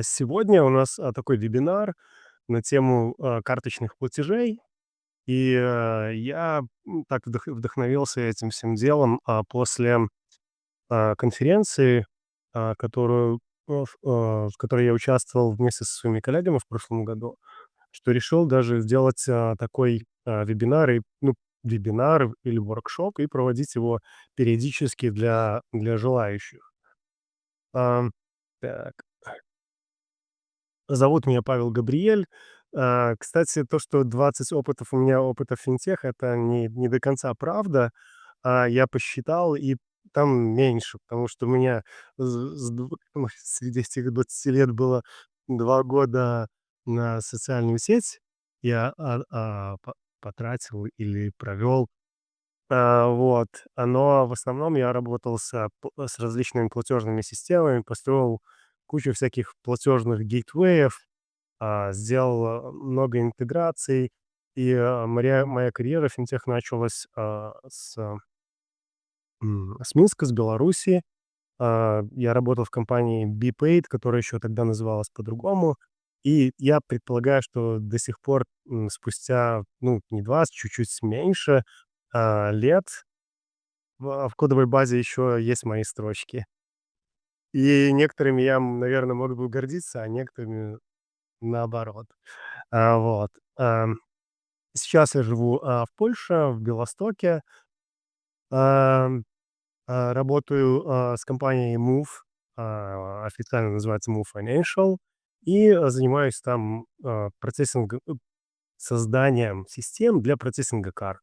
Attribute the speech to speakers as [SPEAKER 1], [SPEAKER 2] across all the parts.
[SPEAKER 1] Сегодня у нас, такой вебинар на тему, карточных платежей. Я, так вдохновился этим всем делом, после, конференции, в которой я участвовал вместе со своими коллегами в прошлом году, что решил даже сделать, такой, вебинар или воркшоп и проводить его периодически для желающих. Ам, так. Зовут меня Павел Габриэль. Кстати, то, что 20 опытов у меня опытов финтех, это не до конца правда. Я посчитал, и там меньше, потому что у меня среди этих 20 лет было 2 года на социальную сеть. Я, потратил или провел. Вот. Но в основном я работал с различными платежными системами, построил кучу всяких платежных гейтвеев, сделал много интеграций. Моя карьера финтех началась, с Минска, с Беларуси. Я работал в компании BPaid, которая еще тогда называлась по-другому. И я предполагаю, что до сих пор, спустя, не 20, чуть-чуть меньше, лет, в кодовой базе еще есть мои строчки. И некоторыми я, наверное, мог бы гордиться, а некоторыми наоборот. Вот. Сейчас я живу, в Польше, в Белостоке. Ам, Работаю, с компанией Move, официально называется Move Financial, и, занимаюсь там, созданием систем для процессинга карт.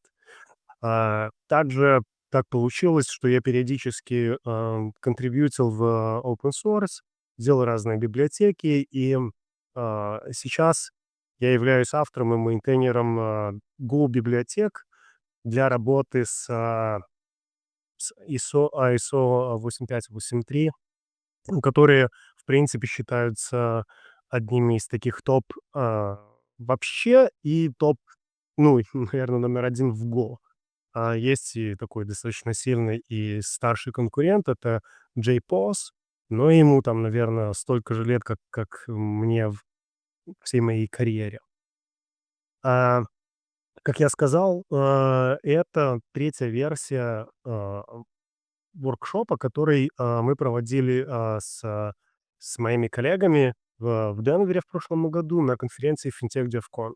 [SPEAKER 1] Также так получилось, что я периодически, контрибьютил в open source, делал разные библиотеки, и, сейчас я являюсь автором и мейнтейнером, Go-библиотек для работы с ISO 8583, которые, в принципе, считаются одними из таких топ, вообще, и топ, наверно, номер один в Go. Есть и такой достаточно сильный и старший конкурент — это JPOS, но ему там, наверное, столько же лет, как мне в всей моей карьере. А, как я сказал, это третья версия, воркшопа, который, мы проводили, с моими коллегами в Денвере в прошлом году на конференции FinTech DevCon.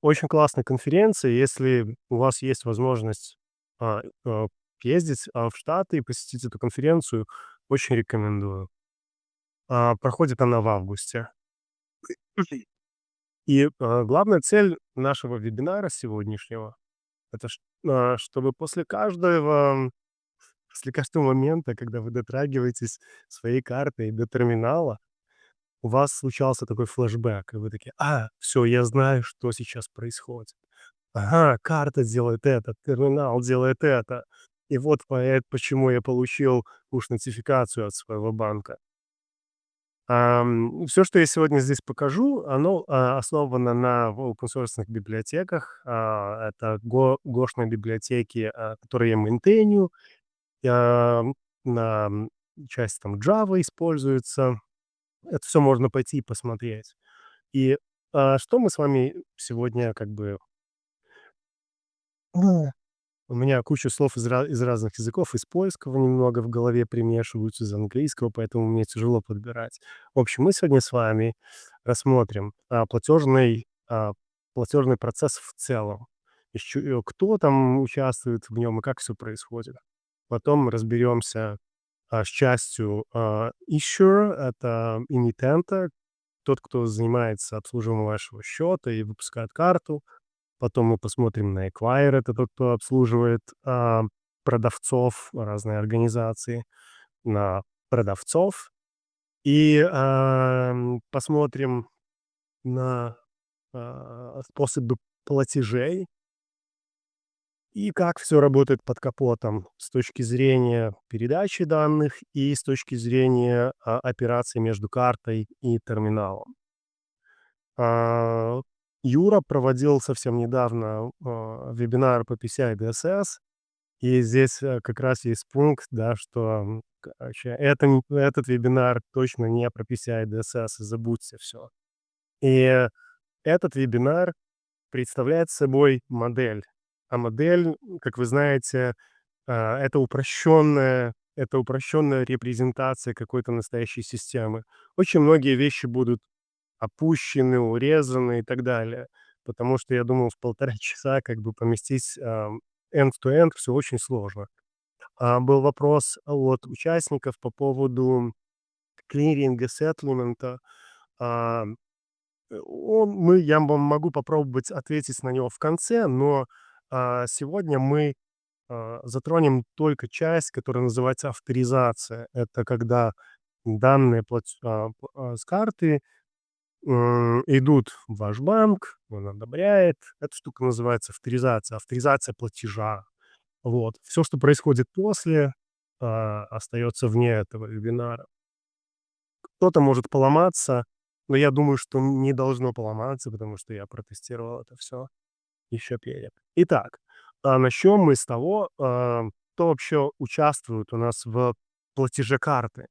[SPEAKER 1] Очень классная конференция. Если у вас есть возможность, а, а, ездить, в Штаты и посетить эту конференцию, очень рекомендую. Проходит она в августе. И, главная цель нашего вебинара сегодняшнего — это чтобы после каждого момента, когда вы дотрагиваетесь своей картой до терминала, у вас случался такой флешбэк, и вы такие: все, я знаю, что сейчас происходит. Ага, карта делает это, терминал делает это. И вот почему я получил пуш-нотификацию от своего банка. Всё, что я сегодня здесь покажу, оно, основано на open библиотеках. Это гошные библиотеки, которые я мейнтейню. Ам, на, часть там Java используется. Это все можно пойти и посмотреть. И, что мы с вами сегодня как бы у меня куча слов из разных языков, из польского немного в голове примешиваются, из английского, поэтому мне тяжело подбирать. В общем, мы сегодня с вами рассмотрим, платежный процесс в целом, кто там участвует в нем и как все происходит. Потом разберемся, с частью, issuer — это эмитента, тот, кто занимается обслуживанием вашего счета и выпускает карту. Потом мы посмотрим на Acquire — это тот, кто обслуживает, продавцов, разные организации, на продавцов. И, посмотрим на, способы платежей и как все работает под капотом с точки зрения передачи данных и с точки зрения, операций между картой и терминалом. А, Юра проводил совсем недавно, вебинар по PCI DSS, И здесь, как раз есть пункт, да, что, короче, этот вебинар точно не про PCI DSS, забудьте все. И этот вебинар представляет собой модель. А модель, как вы знаете, это упрощенная репрезентация какой-то настоящей системы. Очень многие вещи будут опущены, урезаны и так далее. Потому что я думал, в 1,5 часа как бы поместить, end-to-end все очень сложно. Был вопрос от участников по поводу клиринга, сеттлмента. А, я вам могу попробовать ответить на него в конце, но, сегодня мы, затронем только часть, которая называется авторизация. Это когда данные с карты, идут в ваш банк, он одобряет. Эта штука называется авторизация, авторизация платежа. Вот. Все, что происходит после, остается вне этого вебинара. Кто-то может поломаться, но я думаю, что не должно поломаться, потому что я протестировал это все еще перед. Итак, начнем мы с того, кто вообще участвует у нас в платеже карты.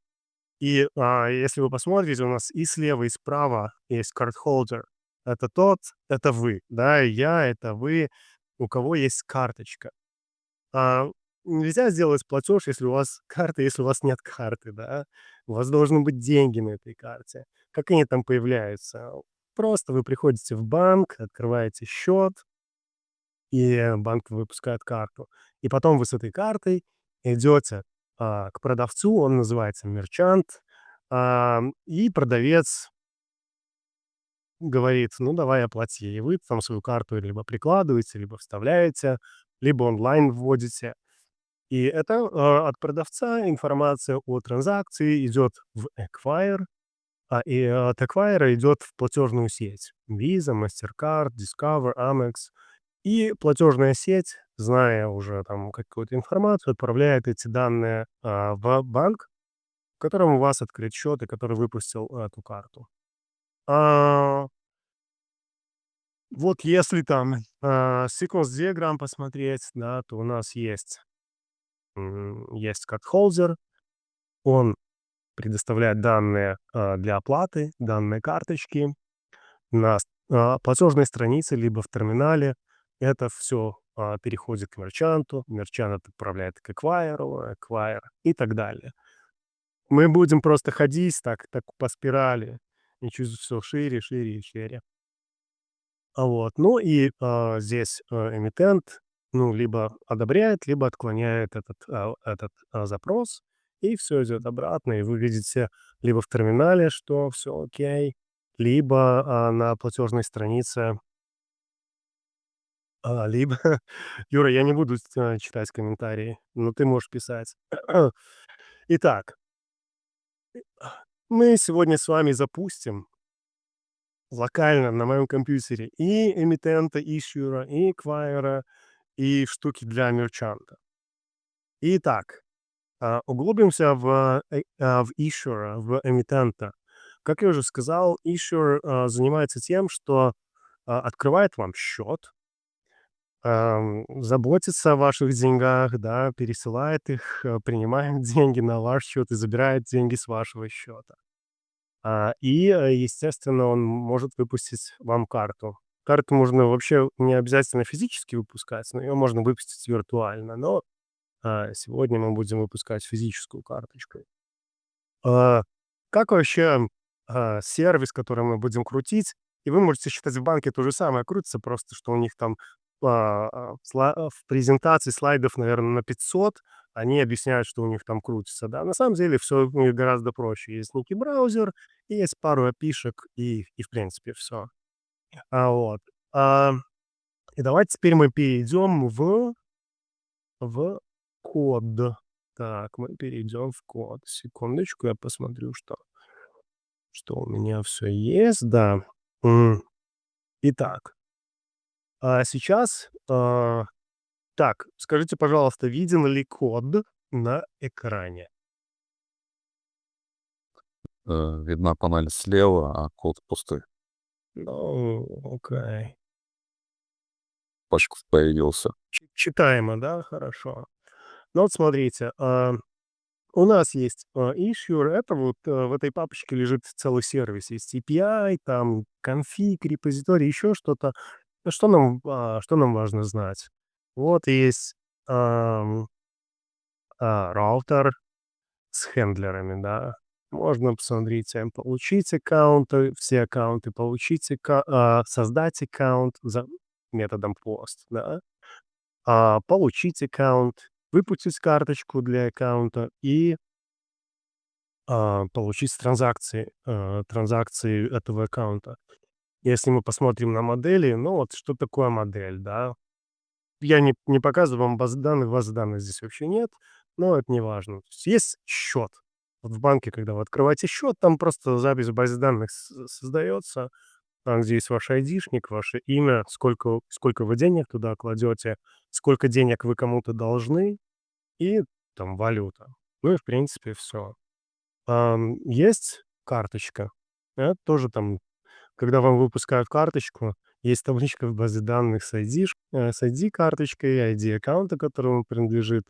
[SPEAKER 1] И, если вы посмотрите, у нас и слева, и справа есть cardholder. Это вы, да, и я, это вы, у кого есть карточка. А, Нельзя сделать платеж, если у вас карта, если у вас нет карты, да. У вас должны быть деньги на этой карте. Как они там появляются? Просто вы приходите в банк, открываете счет, и банк выпускает карту. И потом вы с этой картой идете, к продавцу, он называется мерчант, и продавец говорит: "Ну, давай оплати". И вы там свою карту либо прикладываете, либо вставляете, либо онлайн вводите. И это, от продавца информация о транзакции идет в Acquire, и от Acquire идет в платежную сеть: Visa, MasterCard, Discover, Amex. И платежная сеть, зная уже там какую-то информацию, отправляет эти данные, в банк, в котором у вас открыт счет и который выпустил эту карту. А, вот если там, sequence diagram посмотреть, да, то у нас есть cardholder, он предоставляет данные, для оплаты, данные карточки на платежной странице либо в терминале. Это все переходит к мерчанту, мерчант отправляет к эквайру и так далее. Мы будем просто ходить так по спирали, и чуть все шире, шире и шире. Вот. Ну и, здесь, эмитент, ну, либо одобряет, либо отклоняет этот запрос, и все идет обратно. И вы видите либо в терминале, что все окей, либо, на платежной странице, либо Юра, я не буду читать комментарии, но ты можешь писать. Итак, мы сегодня с вами запустим локально на моем компьютере и эмитента, ишьюра, и эквайра, и штуки для мерчанта. Итак, углубимся в issuer, в эмитента. Как я уже сказал, issuer, занимается тем, что, открывает вам счет, заботится о ваших деньгах, да, пересылает их, принимает деньги на ваш счет и забирает деньги с вашего счета. Естественно, он может выпустить вам карту. Карту можно вообще не обязательно физически выпускать, но ее можно выпустить виртуально. Но, сегодня мы будем выпускать физическую карточку. А, как вообще, сервис, который мы будем крутить, и вы можете считать, в банке то же самое крутится, просто что у них там, в презентации слайдов, наверное, на 500 они объясняют, что у них там крутится, да. На самом деле все у них гораздо проще. Есть некий браузер, и есть пару API-шек, и в принципе все. Вот. А, и давайте теперь мы перейдем в код. Так, мы перейдем в код. Секундочку, я посмотрю, что у меня все есть, да. М, Итак, сейчас, так, скажите, пожалуйста, виден ли код на экране?
[SPEAKER 2] Видна панель слева, а код пустой.
[SPEAKER 1] Ну, окей.
[SPEAKER 2] Почку появился.
[SPEAKER 1] Читаемо, да? Хорошо. Ну вот смотрите, у нас есть, issuer. Это вот, в этой папочке лежит целый сервис. Есть API, там конфиг, репозиторий, еще что-то. Что нам важно знать? Вот есть, ам, раутер с хендлерами, да. Можно посмотреть, получить аккаунты, все аккаунты, создать аккаунт за методом post, да. Получить аккаунт, выпустить карточку для аккаунта и получить транзакции этого аккаунта. Если мы посмотрим на модели, ну вот что такое модель, да? Я не показываю вам базы данных здесь вообще нет, но это не важно. То есть счет. Вот в банке, когда вы открываете счет, там просто запись в базе данных создается, там, где есть ваш айдишник, ваше имя, сколько вы денег туда кладете, сколько денег вы кому-то должны и там валюта. Ну и в принципе все. Есть карточка. Это тоже там, когда вам выпускают карточку, есть табличка в базе данных с ID-карточкой, ID аккаунта, которому принадлежит.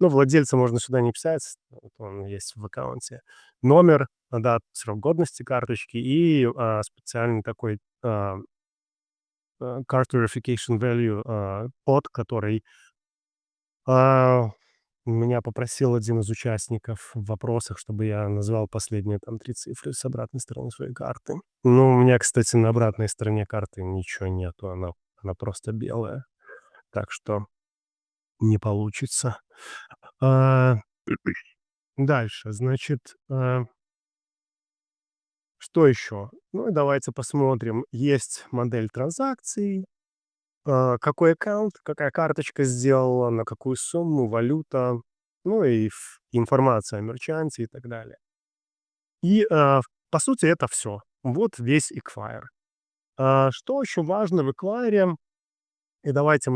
[SPEAKER 1] Ну, владельца можно сюда не писать, вот он есть в аккаунте. Номер, срок годности карточки и специальный такой card verification value, код, который а, меня попросил один из участников в вопросах, чтобы я назвал последние там 3 цифры с обратной стороны своей карты. Ну, у меня, кстати, на обратной стороне карты ничего нету, она просто белая, так что не получится. А, Дальше, значит, что еще? Ну и давайте посмотрим. Есть модель транзакций, какой аккаунт, какая карточка сделала, на какую сумму, валюта, ну и информация о мерчанте и так далее. И, по сути, это все. Вот весь Equire. Что еще важно в Equire? И давайте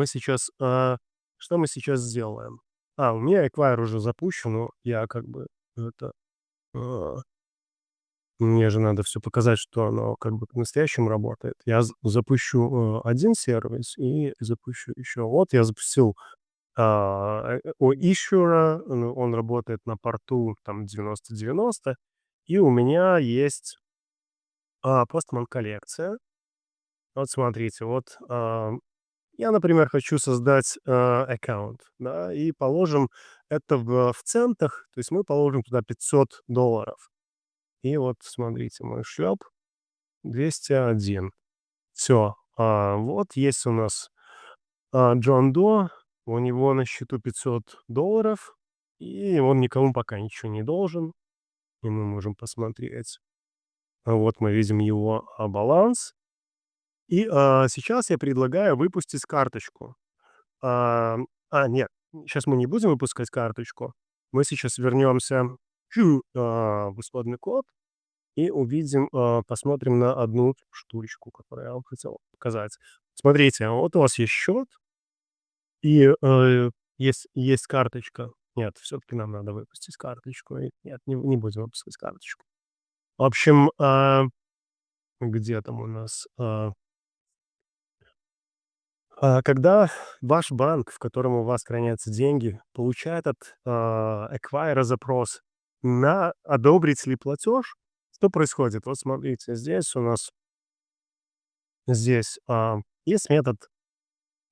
[SPEAKER 1] что мы сейчас сделаем? У меня Equire уже запущен, но я как бы это, а, мне же надо все показать, что оно как бы по-настоящему работает. Я запущу, 1 сервис и запущу еще. Вот я запустил у ишура, ну, он работает на порту там 9090, и у меня есть, Postman коллекция. Вот смотрите, вот, я, например, хочу создать, аккаунт, да, и положим это в центах, то есть мы положим туда $500. И вот смотрите, мой шлеп 201. Все, вот есть у нас Джон До, у него на счету $500, и он никому пока ничего не должен. И мы можем посмотреть. Вот мы видим его, баланс. И, сейчас я предлагаю выпустить карточку. Нет, сейчас мы не будем выпускать карточку. Мы сейчас вернемся в исходный код и посмотрим на одну штучку, которую я вам хотел показать. Смотрите, вот у вас есть счет. И, есть карточка. Нет, все таки нам надо выпустить карточку. Нет, не будем выпускать карточку. В общем, где там у нас, когда ваш банк, в котором у вас хранятся деньги, получает от, эквайра запрос на одобрить ли платеж, что происходит? Вот смотрите, здесь, есть метод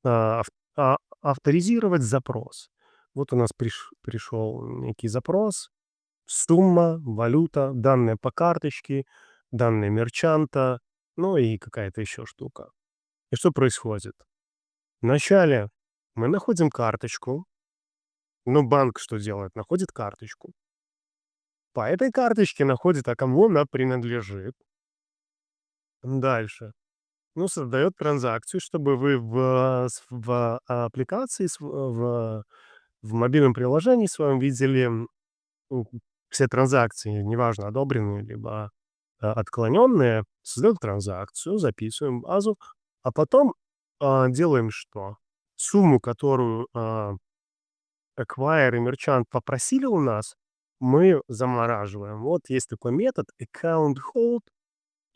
[SPEAKER 1] а, ав авторизировать запрос. Вот у нас пришел некий запрос, сумма, валюта, данные по карточке, данные мерчанта, ну и какая-то еще штука. И что происходит? Вначале мы находим карточку, ну, банк что делает? Находит карточку. По этой карточке находит, кому она принадлежит. Дальше. Ну, создает транзакцию, чтобы вы в аппликации, в мобильном приложении своем видели, ну, все транзакции, неважно, одобренные либо, отклоненные. Создаем транзакцию, записываем базу, а потом, делаем что? Сумму, которую, acquire и мерчант попросили у нас, мы замораживаем. Вот есть такой метод account hold.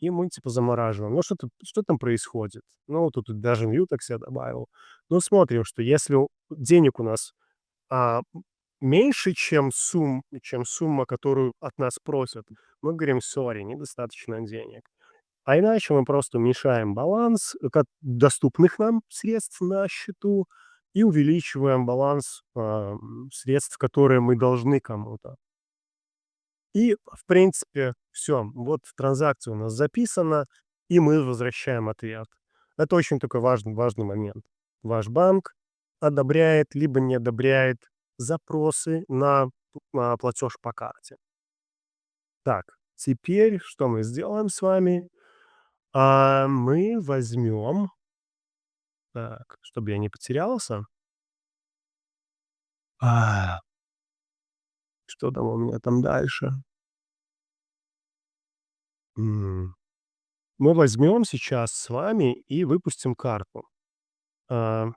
[SPEAKER 1] И мы типа замораживаем. Ну, что там происходит? Ну, тут даже Mutex я добавил. Ну, смотрим, что если денег у нас, а, меньше, чем сумма, которую от нас просят, мы говорим: "Сорри, недостаточно денег". А иначе мы просто уменьшаем баланс, доступных нам средств на счету и увеличиваем баланс, средств, которые мы должны кому-то. И, в принципе, все. Вот транзакция у нас записана, и мы возвращаем ответ. Это очень такой важный момент. Ваш банк одобряет либо не одобряет запросы на платеж по карте. Так, теперь что мы сделаем с вами? Мы возьмем, так, чтобы я не потерялся. А, что там у меня там дальше? М, Мы возьмем сейчас с вами и выпустим карту. А,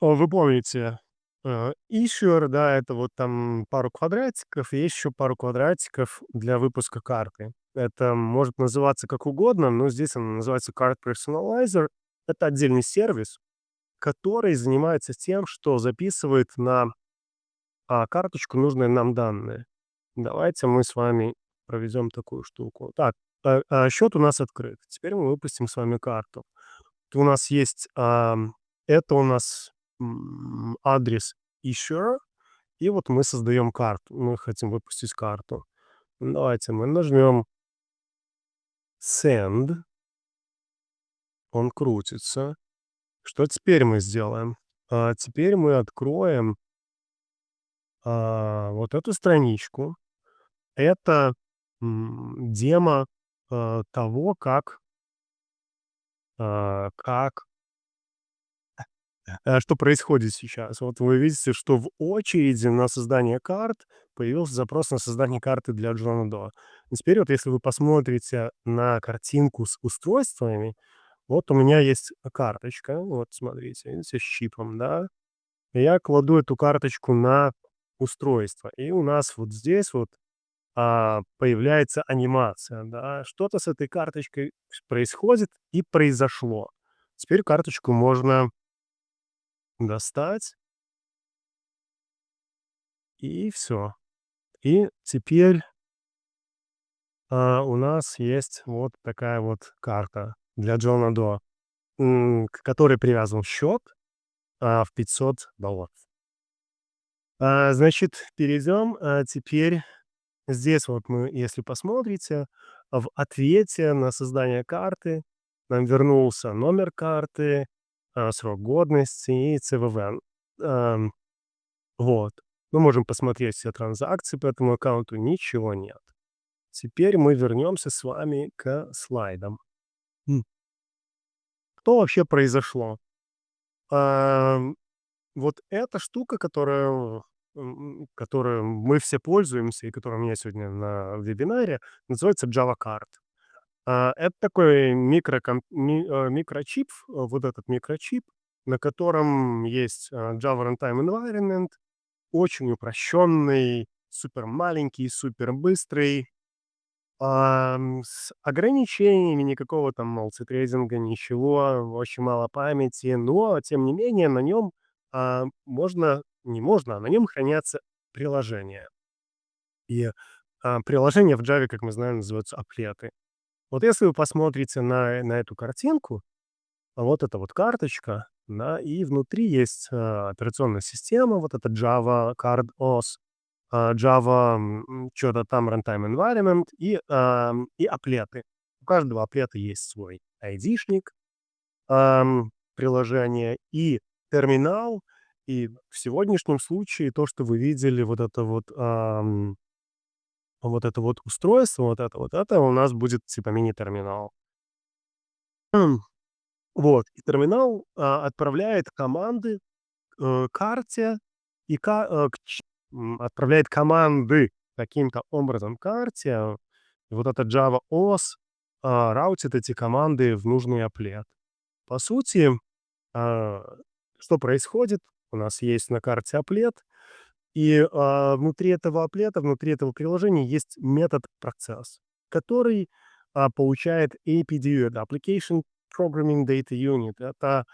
[SPEAKER 1] Вы помните, issuer, да, это вот там пару квадратиков, и есть еще пару квадратиков для выпуска карты. Это может называться как угодно, но здесь она называется Card Personalizer. Это отдельный сервис, который занимается тем, что записывает на карточку нужные нам данные. Давайте мы с вами проведем такую штуку. Так, счет у нас открыт. Теперь мы выпустим с вами карту. У нас есть, это у нас адрес issuer, и вот мы создаем карту. Мы хотим выпустить карту. Давайте мы нажмем send, он крутится. Что теперь мы сделаем? Теперь мы откроем вот эту страничку. Это демо того, как что происходит сейчас. Вот вы видите, что в очереди на создание карт появился запрос на создание карты для Джона Доа. И теперь вот если вы посмотрите на картинку с устройствами, вот у меня есть карточка, вот смотрите, видите, с чипом, да. И я кладу эту карточку на устройство, и у нас вот здесь вот появляется анимация, да. Что-то с этой карточкой происходит и произошло. Теперь карточку можно достать, и все. И теперь, у нас есть вот такая вот карта для Джона Доа, к которой привязан счет, в $500. Значит, перейдем, теперь здесь вот мы, если посмотрите, в ответе на создание карты нам вернулся номер карты, срок годности и ЦВВ. Ам, вот. Мы можем посмотреть все транзакции по этому аккаунту, ничего нет. Теперь мы вернемся с вами к слайдам. М. Что вообще произошло? Ам, вот эта штука, которую мы все пользуемся и которая у меня сегодня на вебинаре, называется Java Card. Это такой микрочип, вот этот микрочип, на котором есть, Java Runtime Environment, очень упрощенный, супер маленький, супер быстрый. С ограничениями, никакого там мултитрейдинга, ничего, очень мало памяти, но тем не менее на нем, можно не можно, а на нем хранятся приложения. И, приложения в Java, как мы знаем, называются аплеты. Вот если вы посмотрите на эту картинку, вот эта вот карточка, да, и внутри есть, операционная система, вот это Java Card OS, Java, чё-то там Runtime Environment и аплеты. У каждого аплета есть свой айдишник, приложения и терминал. И в сегодняшнем случае то, что вы видели, вот это вот устройство, это у нас будет типа мини-терминал. Вот, и терминал, отправляет команды, карте и отправляет команды каким-то образом карте. И вот эта Java OS, раутит эти команды в нужный аплет. По сути, а, что происходит? У нас есть на карте аплет, и, внутри этого аплета, внутри этого приложения есть метод процесс, который, получает APDU, это Application Programming Data Unit. Это,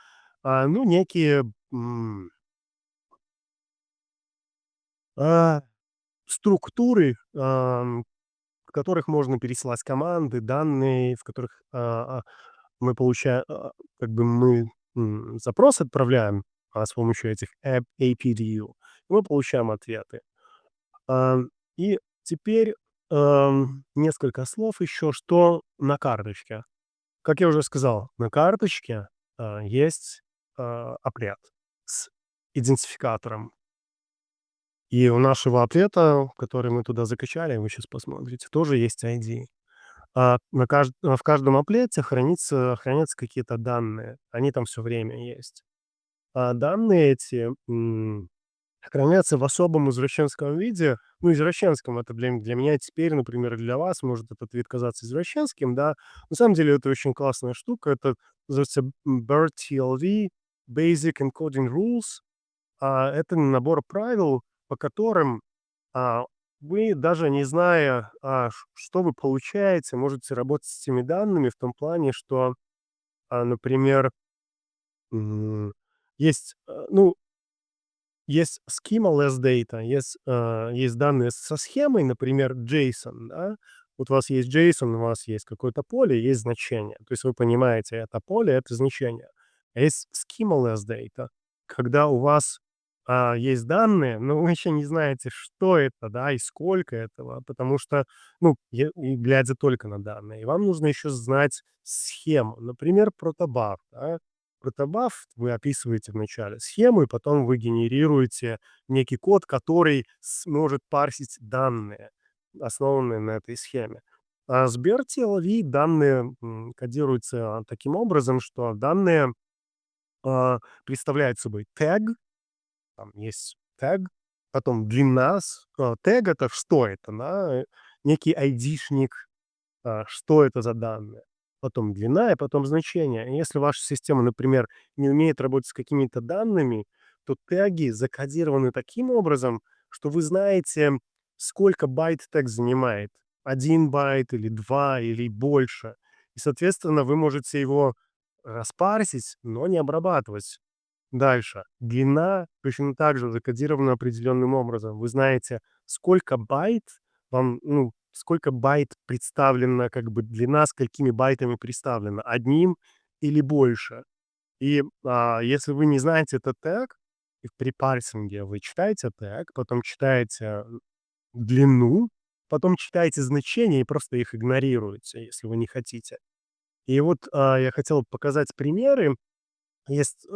[SPEAKER 1] ну, некие м, а, структуры, в которых можно пересылать команды, данные, в которых, мы получаем, как бы запрос отправляем, с помощью этих APDU, и мы получаем ответы. Ам, и теперь, несколько слов еще, что на карточке. Как я уже сказал, на карточке, есть, апрет с идентификатором. И у нашего ответа, который мы туда закачали, вы сейчас посмотрите, тоже есть ID. В каждом аплете хранятся какие-то данные. Они там все время есть. А данные эти, хранятся в особом извращенском виде. Ну, извращенском — это для меня теперь, например, для вас может этот вид казаться извращенским, да. На самом деле это очень классная штука. Это называется, BERT-TLV, Basic Encoding Rules. Это набор правил, по которым, а, вы, даже не зная, что вы получаете, можете работать с этими данными в том плане, что, например, м, есть, есть schema less data, есть данные со схемой, например, JSON, да. Вот у вас есть JSON, у вас есть какое-то поле, есть значение. То есть вы понимаете, это поле — это значение. А есть schema less data, когда у вас, есть данные, но вы еще не знаете, что это, да, и сколько этого, потому что, ну, и глядя только на данные. И вам нужно еще знать схему. Например, протобаф, да. Протобаф вы описываете в начале схему, и потом вы генерируете некий код, который сможет парсить данные, основанные на этой схеме. А с BERT данные кодируются таким образом, что данные представляют собой тег, там есть тег, потом длина тег — это что это, да, некий айдишник, что это за данные, потом длина и потом значение. И если ваша система, например, не умеет работать с какими-то данными, то теги закодированы таким образом, что вы знаете, сколько байт тег занимает. 1 байт или 2 или больше. И, соответственно, вы можете его распарсить, но не обрабатывать. Дальше. Длина точно так же закодирована определенным образом. Вы знаете, сколько байт сколько байт представлена, как бы длина, сколькими байтами представлена, одним или больше. И, если вы не знаете этот тег, и при парсинге вы читаете тег, потом читаете длину, потом читаете значения и просто их игнорируете, если вы не хотите. И вот, я хотел показать примеры. Есть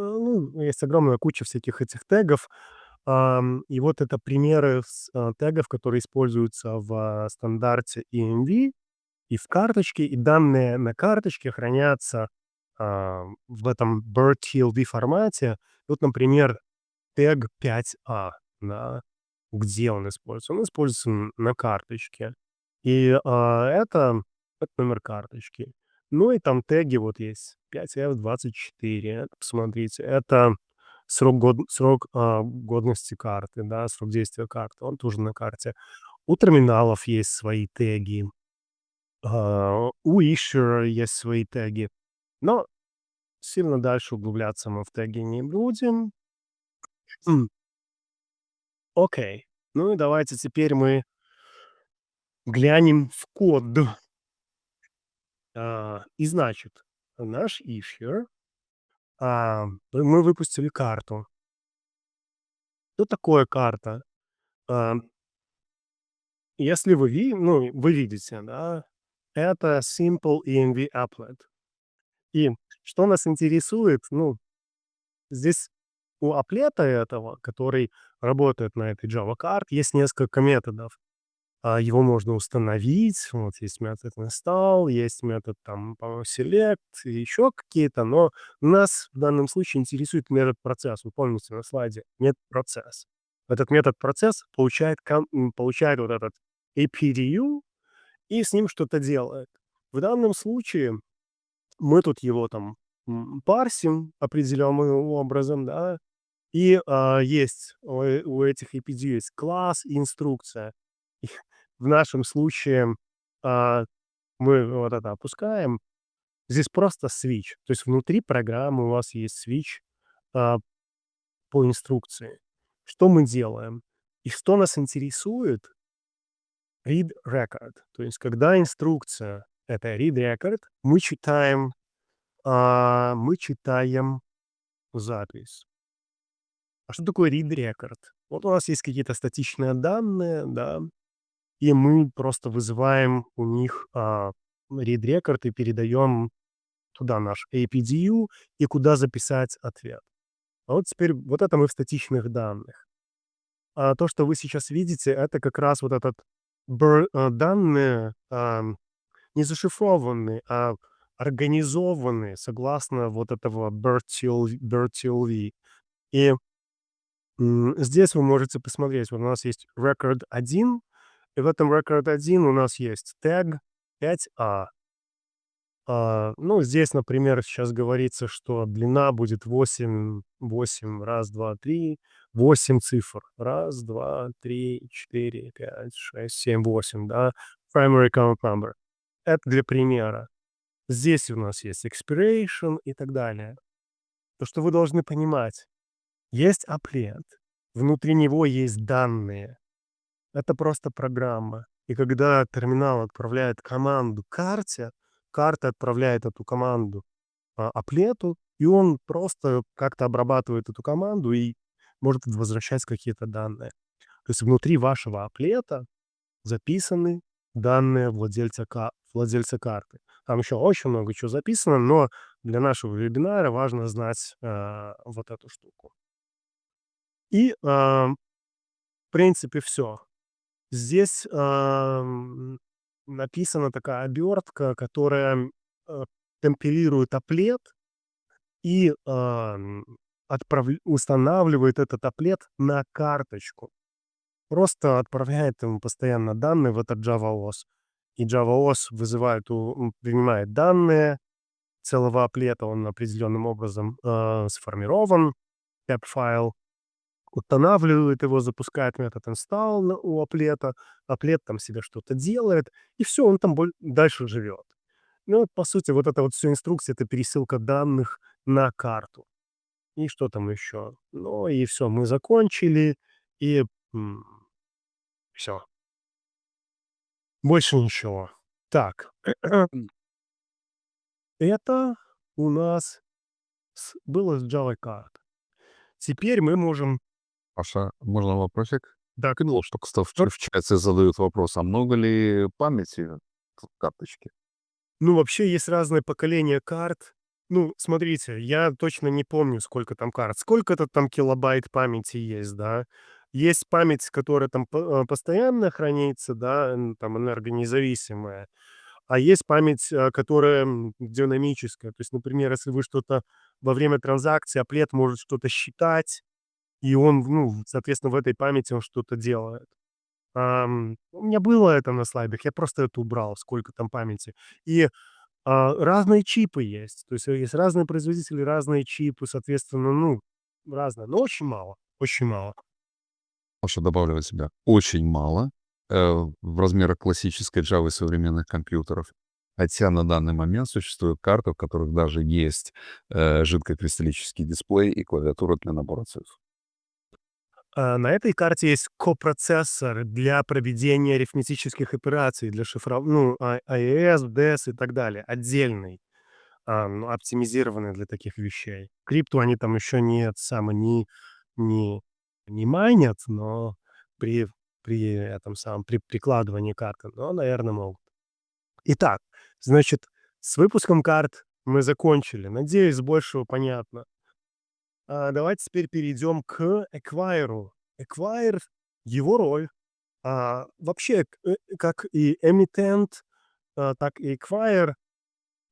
[SPEAKER 1] огромная куча всяких этих тегов. И вот это примеры тегов, которые используются в, стандарте EMV и в карточке, и данные на карточке хранятся, в этом BERT-TLV формате. Вот, например, тег 5 да. Где он используется? Он используется на карточке. И, это номер карточки. Ну и там теги вот есть 5F24. Это, посмотрите, это срок, годности карты, да, срок действия карты. Он тоже на карте. У терминалов есть свои теги, у Issuer есть свои теги. Но сильно дальше углубляться мы в теги не будем. М, окей. Ну и давайте теперь мы глянем в код. И значит, наш Issuer, мы выпустили карту. Что такое карта? А, Если вы видите, да, это Simple ENV Applet. И что нас интересует, здесь у аплета этого, который работает на этой Java карт, есть несколько методов. Его можно установить. Вот есть метод install, есть метод там, по-моему, select и еще какие-то, но нас в данном случае интересует метод процесс. Вы помните на слайде метод процесс. Этот метод процесс получает вот этот APDU и с ним что-то делает. В данном случае мы тут его там парсим определенным образом, да, и, есть у этих APD есть класс и инструкция. И в нашем случае, а, мы вот это опускаем. Здесь просто switch. То есть внутри программы у вас есть switch, а, по инструкции. Что мы делаем? И что нас интересует? Read record. То есть когда инструкция — это read record, мы читаем запись. А что такое read record? Вот у нас есть какие-то статичные данные, да, и мы просто вызываем у них, read record и передаем туда наш APDU и куда записать ответ. А вот теперь вот это мы в статичных данных. А то, что вы сейчас видите, это как раз вот этот данные, не зашифрованные, а организованные согласно вот этого BERT-TLV. И здесь вы можете посмотреть, вот у нас есть record 1, и в этом record 1 у нас есть tag 5A. Ну, здесь, например, сейчас говорится, что длина будет 8, раз, 2, 3, 8 цифр. Раз, 2, 3, 4, 5, 6, 7, 8, да. Primary count number. Это для примера. Здесь у нас есть expiration и так далее. То, что вы должны понимать, есть applet, внутри него есть данные. Это просто программа. И когда терминал отправляет команду карте, карта отправляет эту команду аплету, и он просто как-то обрабатывает эту команду и может возвращать какие-то данные. То есть внутри вашего аплета записаны данные владельца карты. Там еще очень много чего записано, но для нашего вебинара важно знать вот эту штуку. И, в принципе, все. Здесь написана такая обертка, которая компилирует аплет и устанавливает этот аплет на карточку. Просто отправляет ему постоянно данные в этот JavaOS. И JavaOS принимает данные целого аплета, он определенным образом сформирован, tab-файл, устанавливает его, запускает метод install у аплета, аплет там себе что-то делает, и все, он там дальше живет. Ну, вот, по сути, вот эта вот вся инструкция — это пересылка данных на карту. И что там еще? Ну и все, мы закончили, и все. Больше ничего. Так, это у нас было с Java Card. Теперь мы можем...
[SPEAKER 2] Паша, можно вопросик?
[SPEAKER 1] Да,
[SPEAKER 2] Вот
[SPEAKER 1] конечно.
[SPEAKER 2] только что в чате задают вопрос, а много ли памяти в карточке?
[SPEAKER 1] Ну, вообще есть разное поколение карт. Ну, смотрите, я точно не помню, сколько там карт. Сколько-то там килобайт памяти есть, да. Есть память, которая там постоянно хранится, да, там энергонезависимая. А есть память, которая динамическая. То есть, например, если вы что-то во время транзакции, аплет может что-то считать, и он, ну, соответственно, в этой памяти он что-то делает. У меня было это на слайдах, я просто это убрал, сколько там памяти. И разные чипы есть. То есть есть разные производители, разные чипы, соответственно, ну, разное, но очень мало, очень мало.
[SPEAKER 2] Паша, добавлю от себя. Очень мало в размерах классической Java современных компьютеров. Хотя на данный момент существуют карты, в которых даже есть жидкокристаллический дисплей и клавиатура для набора цифр.
[SPEAKER 1] На этой карте есть копроцессор для проведения арифметических операций, для ну, AES, DES и так далее, отдельный, ну, оптимизированный для таких вещей. Крипту они там еще не, не майнят, но при, при прикладывании карты, но, наверное, могут. Итак, значит, с выпуском карт мы закончили. Надеюсь, большего понятно. Давайте теперь перейдем к Acquire. Acquire, его роль. Вообще, как и Emittent, так и Acquire,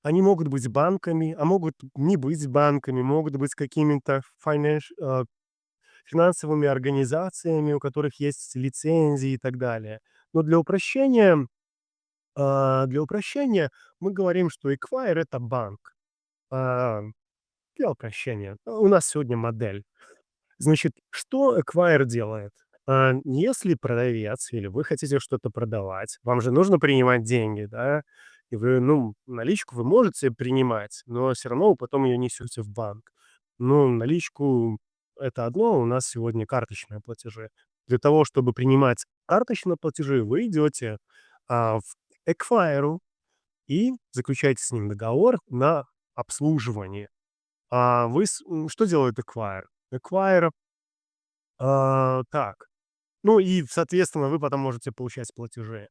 [SPEAKER 1] они могут быть банками, а могут не быть банками, могут быть какими-то финансовыми организациями, у которых есть лицензии и так далее. Но для упрощения мы говорим, что Acquire — это банк. А, для упрощения. У нас сегодня модель. Значит, что Acquire делает? Если продавец или вы хотите что-то продавать, вам же нужно принимать деньги, да? И вы, ну, наличку вы можете принимать, но все равно вы потом ее несете в банк. Ну, наличку это одно, у нас сегодня карточные платежи. Для того, чтобы принимать карточные платежи, вы идете, в Эквайру и заключаете с ним договор на обслуживание. Что делает Эквайр? Эквайр, так, ну и, соответственно, вы потом можете получать платежи.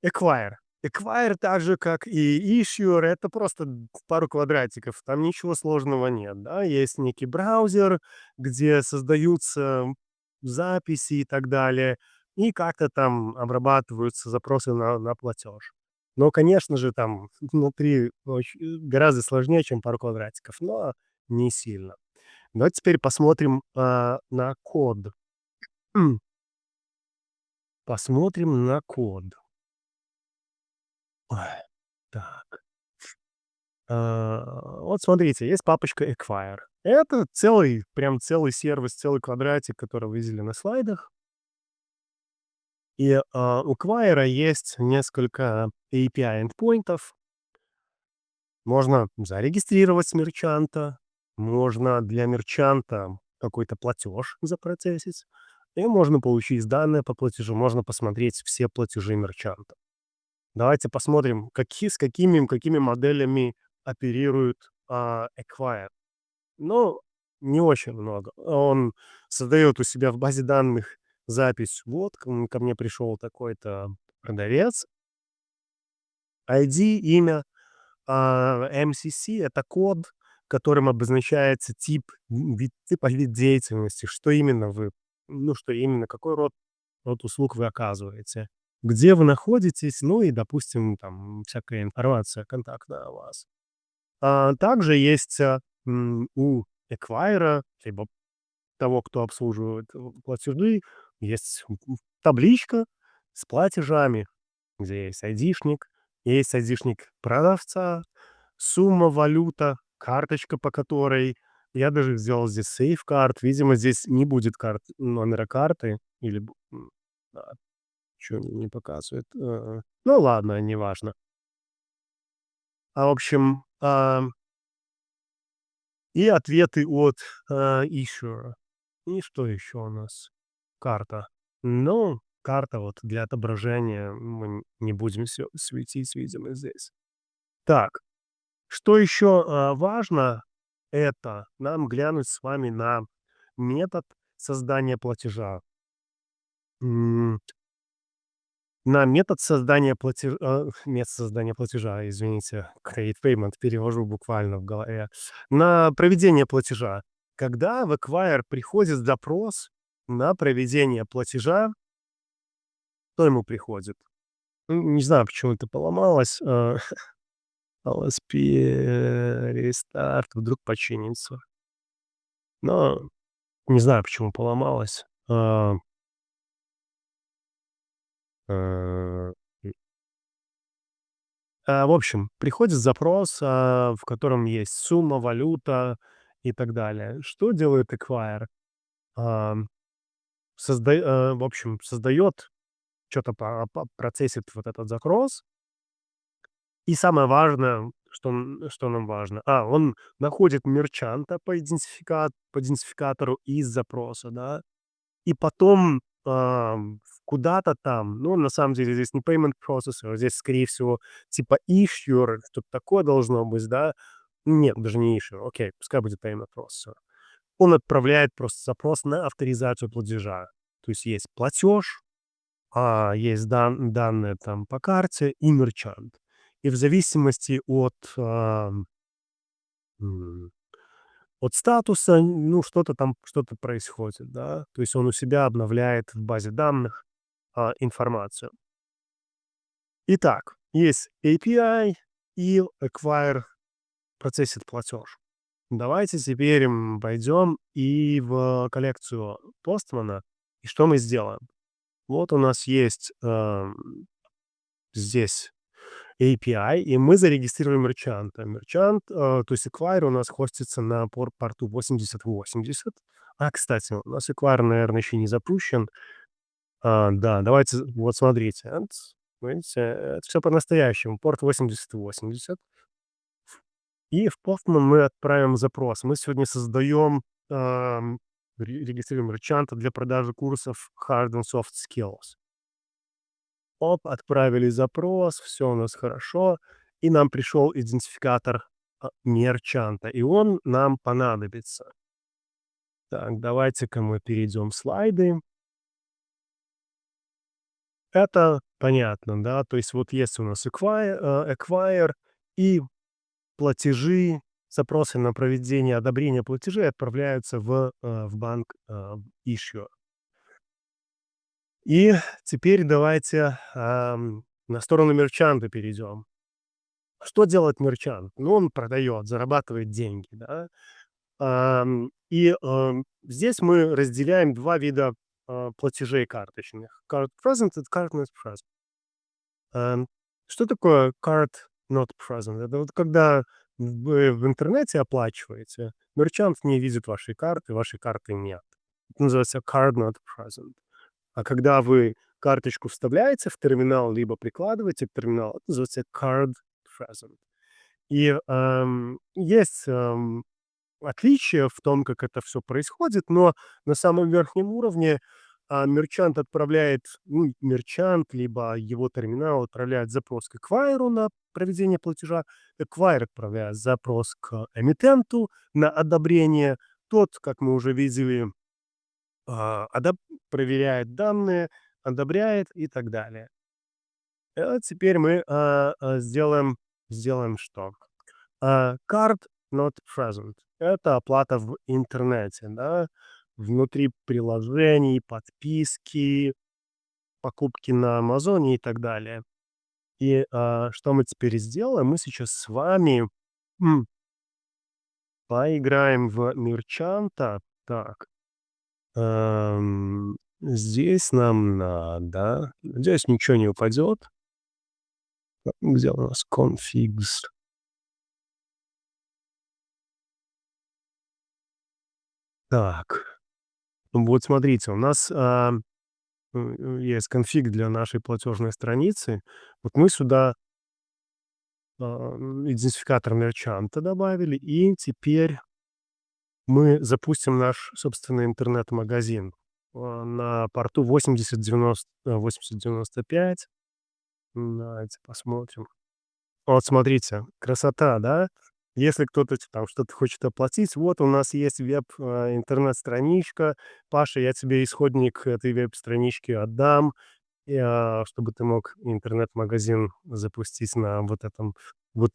[SPEAKER 1] Эквайр. Эквайр, так же как и Issuer, это просто пару квадратиков, там ничего сложного нет, да. Есть некий браузер, где создаются записи и так далее, и как-то там обрабатываются запросы на платеж. Но, конечно же, там внутри гораздо сложнее, чем пару квадратиков, но не сильно. Давайте теперь посмотрим, на код. М, Посмотрим на код. Ой, так. Вот смотрите, есть папочка Acquire. Это целый, прям целый сервис, целый квадратик, который вы видели на слайдах. И у Acquire есть несколько API эндпоинтов. Можно зарегистрировать мерчанта, можно для мерчанта какой-то платеж запроцессить, и можно получить данные по платежу, можно посмотреть все платежи мерчанта. Давайте посмотрим, какими моделями оперирует Acquire. Но не очень много. Он создает у себя в базе данных запись: вот ко мне пришел такой-то продавец, ID, имя, MCC — это код, которым обозначается вид деятельности, что именно, какой род услуг вы оказываете, где вы находитесь, ну и, допустим, там всякая информация контактная о вас. Также есть, у эквайра, либо того, кто обслуживает, платежи, есть табличка с платежами, где есть айдишник продавца, сумма, валюта, карточка, по которой я даже сделал здесь сейф-карт. Видимо, здесь не будет номера карты или чё не показывает. Ну ладно, неважно. В общем, и ответы от, issuer. И что еще у нас? Карта. Ну, карта вот для отображения мы не будем светить, видимо, здесь. Так, что еще, важно — это нам глянуть с вами на метод создания платежа. М, метод создания платежа, извините, create payment перевожу буквально в голове. На проведение платежа. Когда в Acquire приходит запрос на проведение платежа, кто ему приходит? Не знаю, почему это поломалось. LSP рестарт, вдруг починится. Но не знаю, почему поломалось. Э, в общем, приходит запрос, в котором есть сумма, валюта и так далее. Что делает Acquire? Ам, в общем, создает, что то процессит вот этот запрос. И самое важное, что нам важно, он находит мерчанта по идентификатору из запроса, да, и потом, куда-то там, ну, на самом деле здесь не payment processor, здесь, скорее всего, типа issuer, что-то такое должно быть, да. Нет, даже не issuer, окей, пускай будет payment processor. Он отправляет просто запрос на авторизацию платежа. То есть платеж, есть данные там по карте и мерчант. И в зависимости м, от статуса, ну, что-то происходит, да. То есть он у себя обновляет в базе данных, информацию. Итак, есть API и Acquire процессит платеж. Давайте теперь, пойдем и в коллекцию Postman. И что мы сделаем? Вот у нас есть, здесь API, и мы зарегистрируем мерчанта. То есть Acquire у нас хостится на порту 8080. Кстати, у нас Acquire, наверное, еще не запущен. Да, давайте, вот смотрите, видите, это все по-настоящему. Порт 8080. И в Postman мы отправим запрос. Мы сегодня создаем регистрируем мерчанта для продажи курсов Hard and Soft Skills. Оп, отправили запрос, все у нас хорошо, и нам пришел идентификатор, мерчанта, и он нам понадобится. Так, давайте-ка мы перейдем в слайды. Это понятно, да, то есть вот есть у нас acquire и платежи, запросы на проведение одобрения платежей отправляются в банк, issue. И теперь давайте, на сторону мерчанта перейдем. Что делает мерчант? Ну, он продает, зарабатывает деньги, да. Здесь мы разделяем 2 вида, платежей карточных: card present и card not present. Ам, что такое card not present? Это вот когда вы в интернете оплачиваете, мерчант не видит вашей карты нет. Это называется card not present. А когда вы карточку вставляете в терминал либо прикладываете к терминалу, это называется card present. И, есть, отличие в том, как это все происходит, но на самом верхнем уровне, мерчант отправляет, ну, мерчант либо его терминал отправляет запрос к эквайру на проведение платежа, эквайр отправляет запрос к эмитенту на одобрение. Тот, как мы уже видели, одоб проверяет данные, одобряет и так далее. Теперь мы, сделаем что? Card not present — это оплата в интернете, да, внутри приложений, подписки, покупки на "Амазоне" и так далее. И, что мы теперь сделаем? Мы сейчас с вами, м, поиграем в мерчанта. Так, здесь нам надо, здесь ничего не упадет. Где у нас configs? Так, вот смотрите, у нас, есть конфиг для нашей платежной страницы. Вот мы сюда, идентификатор мерчанта добавили, и теперь мы запустим наш собственный интернет-магазин, на порту 8095. Давайте посмотрим. Вот смотрите, красота, да? Если кто-то там что-то хочет оплатить, вот у нас есть интернет-страничка. Паша, я тебе исходник этой веб-странички отдам, чтобы ты мог интернет-магазин запустить на вот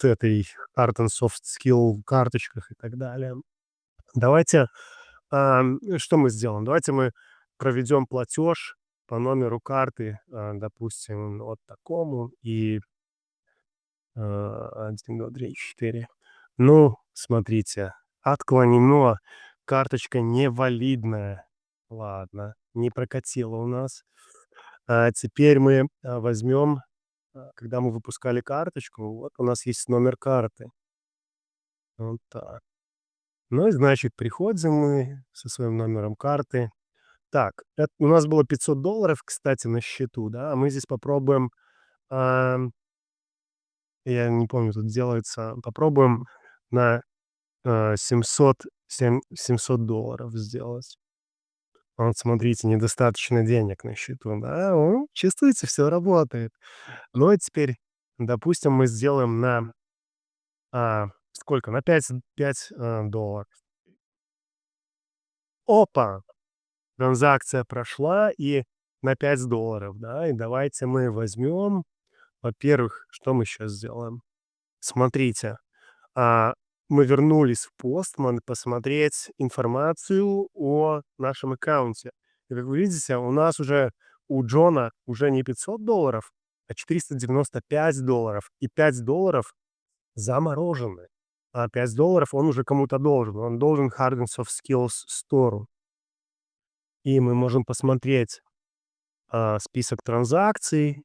[SPEAKER 1] этой Art and Soft Skill карточках и так далее. Давайте, что мы сделаем? Давайте мы проведем платеж по номеру карты, допустим, вот такому, и 1, 2, 3, 4. Ну, смотрите, отклонено. Карточка невалидная. Ладно, не прокатило у нас. Теперь мы, возьмем, когда мы выпускали карточку, вот у нас есть номер карты. Вот так. Ну и значит, приходим мы со своим номером карты. Так, у нас было $500, кстати, на счету, да. А мы здесь попробуем, ам, я не помню, тут делается, попробуем на 700 долларов сделать. Вот смотрите, недостаточно денег на счету, да, чувствуете, все работает. Ну и теперь, допустим, мы сделаем на, сколько, на 5 долларов. Опа! Транзакция прошла и на 5 долларов, да, и давайте мы возьмем, во-первых, что мы сейчас сделаем? Смотрите. А, мы вернулись в Postman посмотреть информацию о нашем аккаунте. И как вы видите, у Джона уже не 500 долларов, а 495 долларов. И 5 долларов заморожены. А 5 долларов он уже кому-то должен. Он должен Hard and Soft Skills Store. И мы можем посмотреть, список транзакций.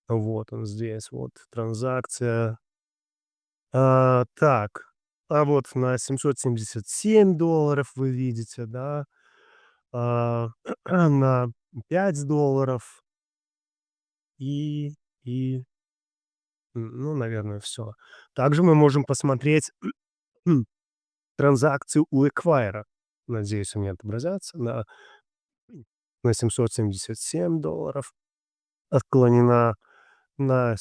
[SPEAKER 1] Вот он здесь, вот транзакция. Так, вот на 777 долларов вы видите, да, а, на 5 долларов и и, ну, наверное, все. Также мы можем посмотреть транзакцию у эквайра. надеюсь, они отобразятся, на $777, отклонена на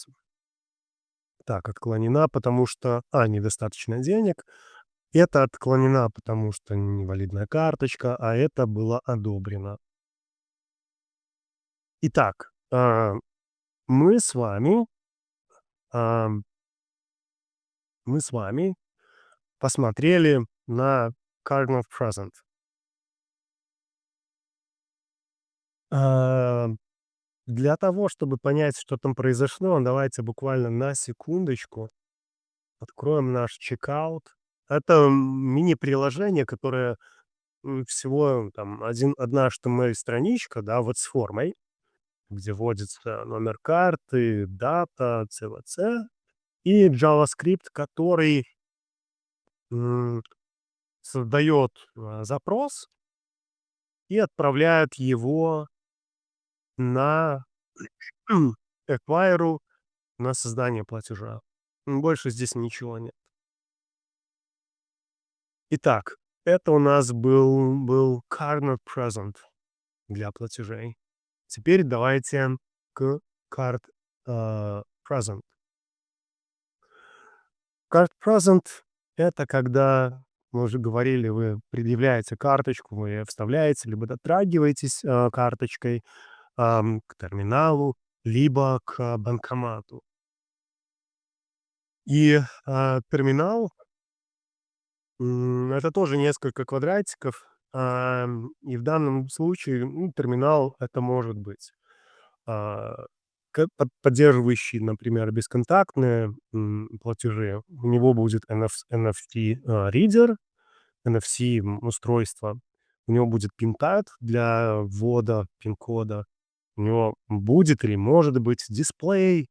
[SPEAKER 1] отклонена, потому что, недостаточно денег. Это отклонена, потому что невалидная карточка, а это была одобрена. Итак, мы с вами, ам, мы с вами посмотрели на Cardinal Present. А, для того, чтобы понять, что там произошло, давайте буквально на секундочку откроем наш чекаут. Это мини-приложение, которое всего там одна HTML-страничка, да, вот с формой, где вводится номер карты, дата, CVC и JavaScript, который м, создает запрос и отправляет его на Acquire на создание платежа. Больше здесь ничего нет. Итак, это у нас был Cardinal Present для платежей. Теперь давайте к Card Present. Card Present — это когда, мы уже говорили, вы предъявляете карточку, вы её вставляете, либо дотрагиваетесь, карточкой, к терминалу, либо к банкомату. И, терминал, это тоже несколько квадратиков, и в данном случае, терминал — это может быть, а, поддерживающий, например, бесконтактные, платежи. У него будет NFC, ридер, NFC, устройство. У него будет пин-пад для ввода пин-кода. У него будет или может быть дисплей.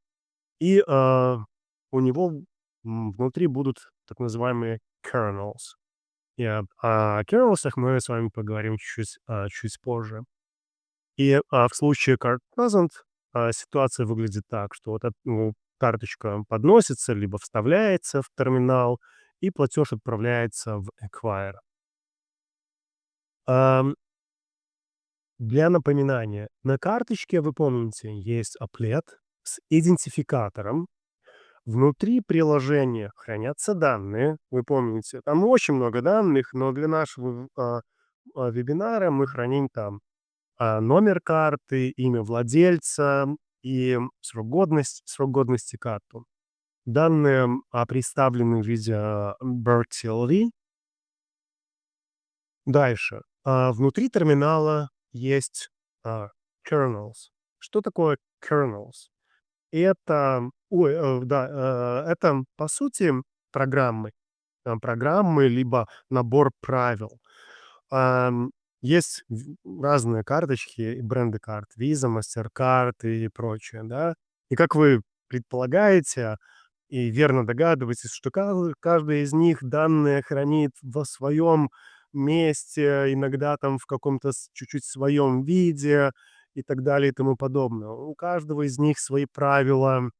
[SPEAKER 1] И, у него, внутри будут так называемые kernels. И о kernels мы с вами поговорим чуть позже. И, в случае Card Present, ситуация выглядит так, что вот карточка подносится либо вставляется в терминал, и платеж отправляется в Acquire. Ам, для напоминания, на карточке, вы помните, есть аплет с идентификатором. Внутри приложения хранятся данные. Вы помните, там очень много данных, но для нашего, вебинара мы храним там номер карты, имя владельца и срок годности карты. Данные, представлены в виде, BERT-TLV. Дальше. Внутри терминала есть, kernels. Что такое kernels? Это, по сути, программы. Программы либо набор правил. Ам, есть разные карточки и бренды карт: Visa, MasterCard и прочее, да. И как вы предполагаете и верно догадываетесь, что каждая из них данные хранит во своем месте, иногда там в каком-то чуть-чуть своем виде и так далее и тому подобное. У каждого из них свои правила,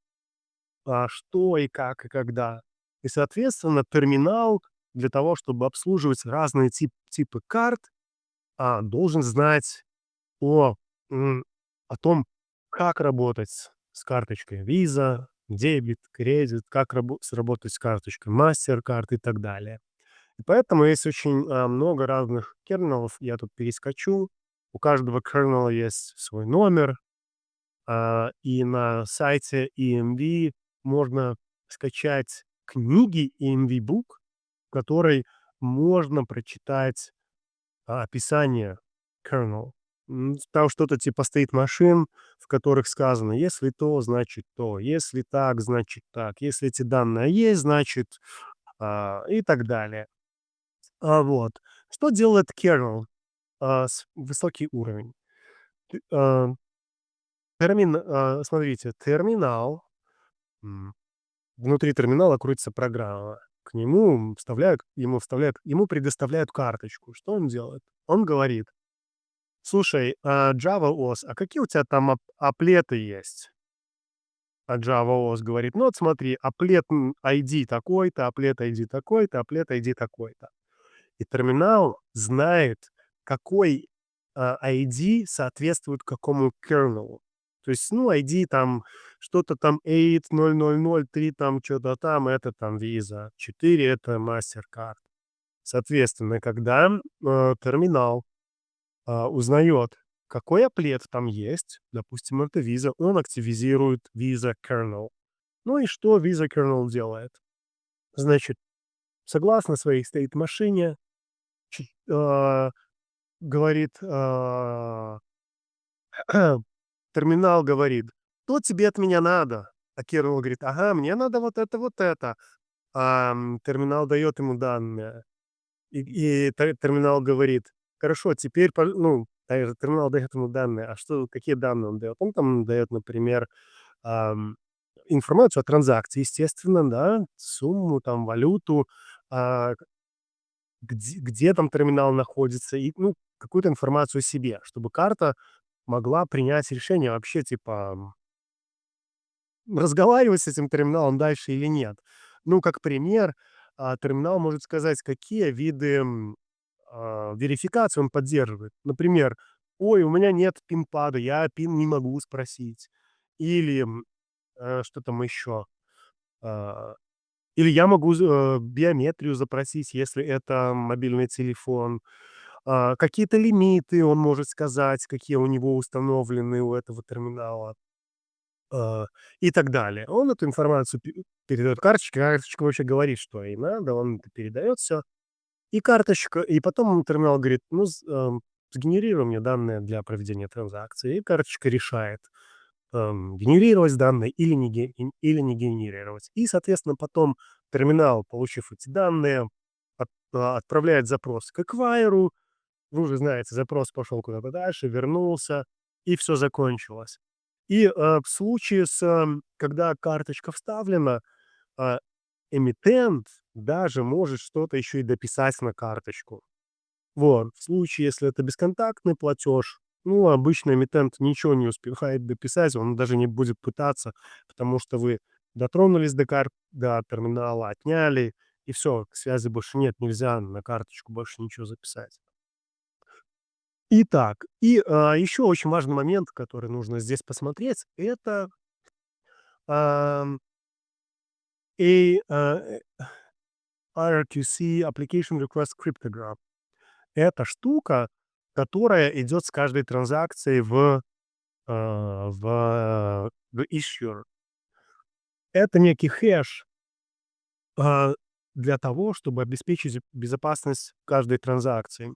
[SPEAKER 1] что и как и когда. И, соответственно, терминал для того, чтобы обслуживать разные типы карт, должен знать о, о том, как работать с карточкой Visa, дебет, кредит, как сработать с карточкой MasterCard и так далее. И поэтому есть очень много разных кернелов. Я тут перескочу. У каждого кернела есть свой номер, и на сайте EMV можно скачать книги EMV Book, в которой можно прочитать описание kernel. Там что-то типа стоит машин, в которых сказано: если то, значит то, если так, значит так, если эти данные есть, значит, и так далее. Вот. Что делает kernel, высокий уровень? Т а, смотрите, терминал, м, внутри терминала крутится программа. К нему ему предоставляют карточку. Что он делает? Он говорит: «Слушай, JavaOS, а какие у тебя там аплеты есть?» А JavaOS говорит: «Ну вот смотри, аплет ID такой-то, аплет ID такой-то, аплет ID такой-то». И терминал знает, какой, ID соответствует какому кернелу. То есть, ну, ID там что-то там 800003 там что то там, это там Visa, 4 это MasterCard. Соответственно, когда, терминал, узнает, какой аплет там есть, допустим, это Visa, он активизирует Visa kernel. Ну и что Visa kernel делает? Значит, согласно своей state-машине, чит говорит, терминал говорит: "Что тебе от меня надо?" А kernel говорит: "Ага, мне надо вот это, вот это". Терминал дает ему данные. И терминал говорит: "Хорошо, теперь терминал дает ему данные. А что, какие данные он дает?" Он там дает, например, ам, информацию о транзакции, естественно, да, сумму, там, валюту, а, где там терминал находится и, ну, какую-то информацию о себе, чтобы карта могла принять решение вообще, типа, разговаривать с этим терминалом дальше или нет. Ну, как пример, терминал может сказать, какие виды, верификации он поддерживает. Например: "Ой, у меня нет пин-пада, я пин не могу спросить". Или, что там еще? А, или я могу биометрию запросить, если это мобильный телефон. Какие-то лимиты он может сказать, какие у него установлены у этого терминала, а, и так далее. Он эту информацию передает карточке, карточка вообще говорит, что ей надо, он это передает всё. И карточка, и потом терминал говорит: "Ну, сгенерируй мне данные для проведения транзакции". И карточка решает, генерировать данные или не генерировать. И, соответственно, потом терминал, получив эти данные, отправляет запрос к эквайру. Вы уже знаете, запрос пошел куда-то дальше, вернулся, и все закончилось. И, в случае когда карточка вставлена, а, эмитент даже может что-то еще и дописать на карточку. Вот. В случае, если это бесконтактный платеж, ну, обычно эмитент ничего не успевает дописать, он даже не будет пытаться, потому что вы дотронулись до терминала, отняли, и все, связи больше нет, нельзя на карточку больше ничего записать. Итак, еще очень важный момент, который нужно здесь посмотреть, это, ам, RQC Application Request Cryptogram. Это штука, которая идет с каждой транзакцией в issuer. Это некий хэш, а, для того, чтобы обеспечить безопасность каждой транзакции.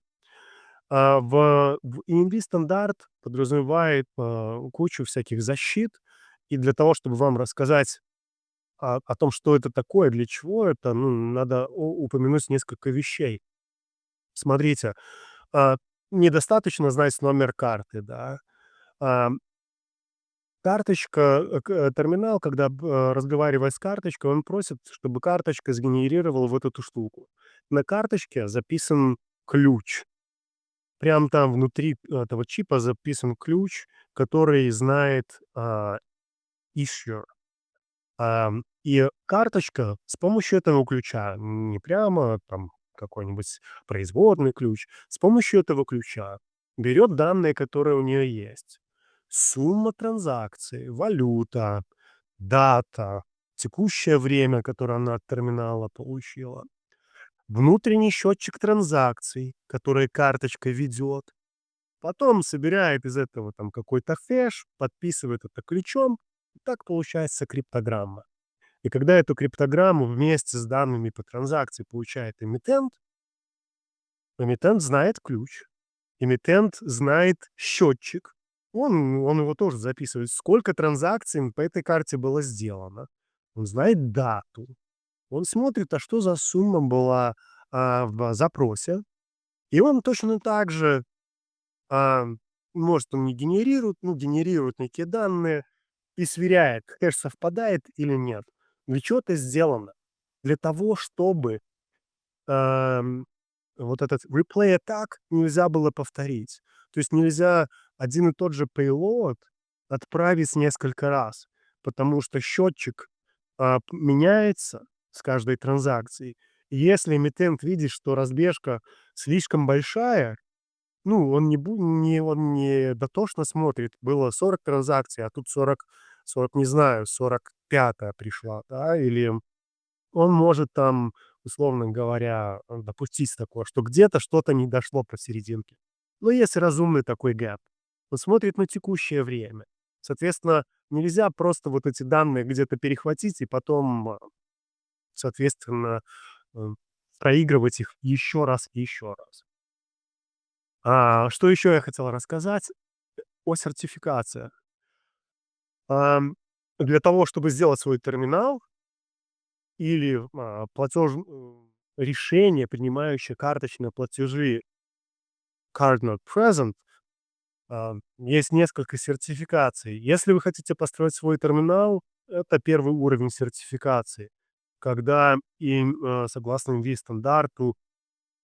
[SPEAKER 1] В EMV стандарт подразумевает, кучу всяких защит, и для того, чтобы вам рассказать о том, что это такое, для чего это, ну, надо упомянуть несколько вещей. Смотрите, а, недостаточно знать номер карты, да. А, терминал, когда разговаривает с карточкой, он просит, чтобы карточка сгенерировала вот эту штуку. На карточке записан ключ. Прям там внутри этого чипа записан ключ, который знает, issuer. И карточка с помощью этого ключа, не прямо там какой-нибудь производный ключ, с помощью этого ключа берет данные, которые у нее есть. Сумма транзакций, валюта, дата, текущее время, которое она от терминала получила, внутренний счетчик транзакций, который карточка ведет, потом собирает из этого там какой-то хэш, подписывает это ключом, и так получается криптограмма. И когда эту криптограмму вместе с данными по транзакции получает эмитент, эмитент знает ключ, эмитент знает счетчик. Он его тоже записывает, сколько транзакций по этой карте было сделано. Он знает дату. Он смотрит, а что за сумма была в запросе. И он точно так же, а, может, он не генерирует, ну, генерирует некие данные и сверяет, хэш совпадает или нет. Для чего это сделано? Для того, чтобы, ам, вот этот replay attack нельзя было повторить. То есть нельзя один и тот же payload отправить несколько раз, потому что счетчик, меняется с каждой транзакцией, И если эмитент видит, что разбежка слишком большая, ну, он не дотошно смотрит. Было 40 транзакций, а тут 40, не знаю, 45 пришла, да, или он может там, условно говоря, допустить такое, что где-то что-то не дошло посерединке. Но есть разумный такой гэп. Он смотрит на текущее время. Соответственно, нельзя просто вот эти данные где-то перехватить и потом, соответственно, э, проигрывать их еще раз и еще раз. Что еще я хотел рассказать о сертификациях. Ам, для того, чтобы сделать свой терминал или, решение, принимающее карточные платежи Card Not Present, есть несколько сертификаций. Если вы хотите построить свой терминал, это первый уровень сертификации, когда согласно MV-стандарту,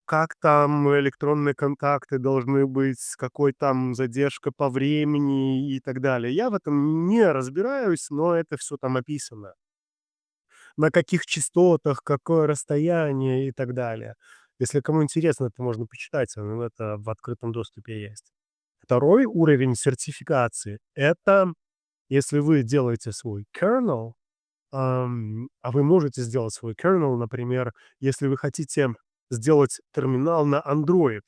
[SPEAKER 1] как там электронные контакты должны быть, с какой там задержка по времени и так далее. Я в этом не разбираюсь, но это все там описано. На каких частотах, какое расстояние и так далее. Если кому интересно, это можно почитать, это в открытом доступе есть. Второй уровень сертификации — это если вы делаете свой kernel, а вы можете сделать свой kernel, например, если вы хотите сделать терминал на Android.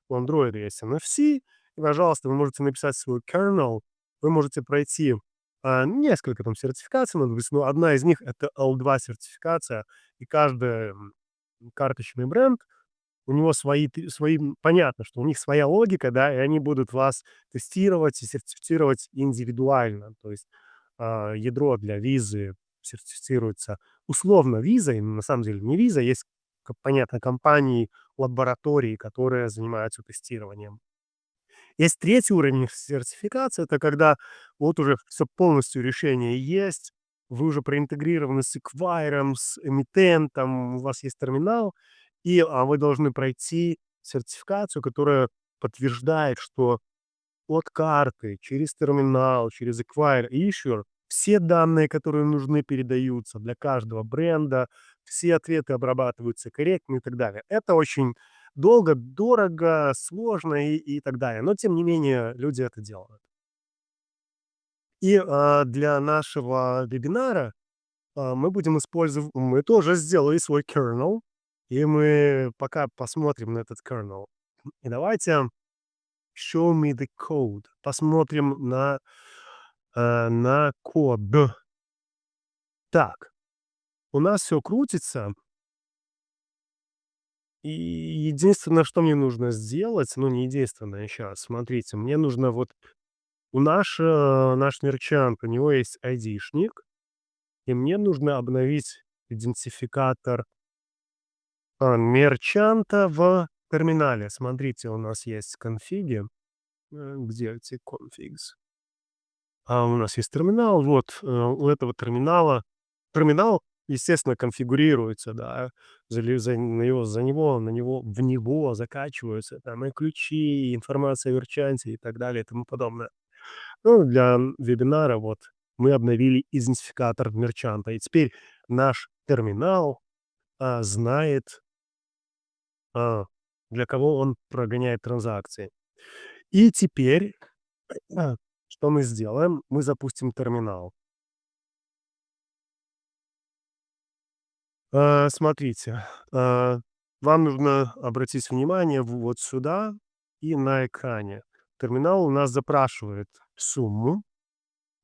[SPEAKER 1] У Android есть NFC, и, пожалуйста, вы можете написать свой kernel, вы можете пройти, несколько там сертификаций, надо быть, но одна из них — это L2 сертификация, и каждый, карточный бренд, у него понятно, что у них своя логика, да, и они будут вас тестировать и сертифицировать индивидуально. То есть, ядро для визы сертифицируется условно визой, но на самом деле не виза. Есть, понятно, компании, лаборатории, которые занимаются тестированием. Есть третий уровень сертификации. Это когда вот уже все полностью решение есть, вы уже проинтегрированы с эквайром, с эмитентом, у вас есть терминал, и, вы должны пройти сертификацию, которая подтверждает, что от карты, через терминал, через Acquire Issuer все данные, которые нужны, передаются для каждого бренда, все ответы обрабатываются корректно и так далее. Это очень долго, дорого, сложно и так далее. Но, тем не менее, люди это делают. И для нашего вебинара мы тоже сделали свой kernel, и мы пока посмотрим на этот kernel. И давайте show me the code. Посмотрим на код. Так, у нас все крутится. И единственное, что мне нужно сделать, ну, не единственное, сейчас, смотрите, мне нужно вот наш мерчант, у него есть айдишник, и мне нужно обновить идентификатор, мерчанта в терминале. Смотрите, у нас есть конфиги. Где эти configs? У нас есть терминал, вот, у этого терминал, естественно, конфигурируется, да, в него закачиваются там и ключи, и информация о мерчанте и так далее и тому подобное. Ну, для вебинара вот мы обновили идентификатор мерчанта, и теперь наш терминал, знает, а, для кого он прогоняет транзакции. И теперь, а, что мы сделаем? Мы запустим терминал. Смотрите, вам нужно обратить внимание вот сюда и на экране. Терминал у нас запрашивает сумму.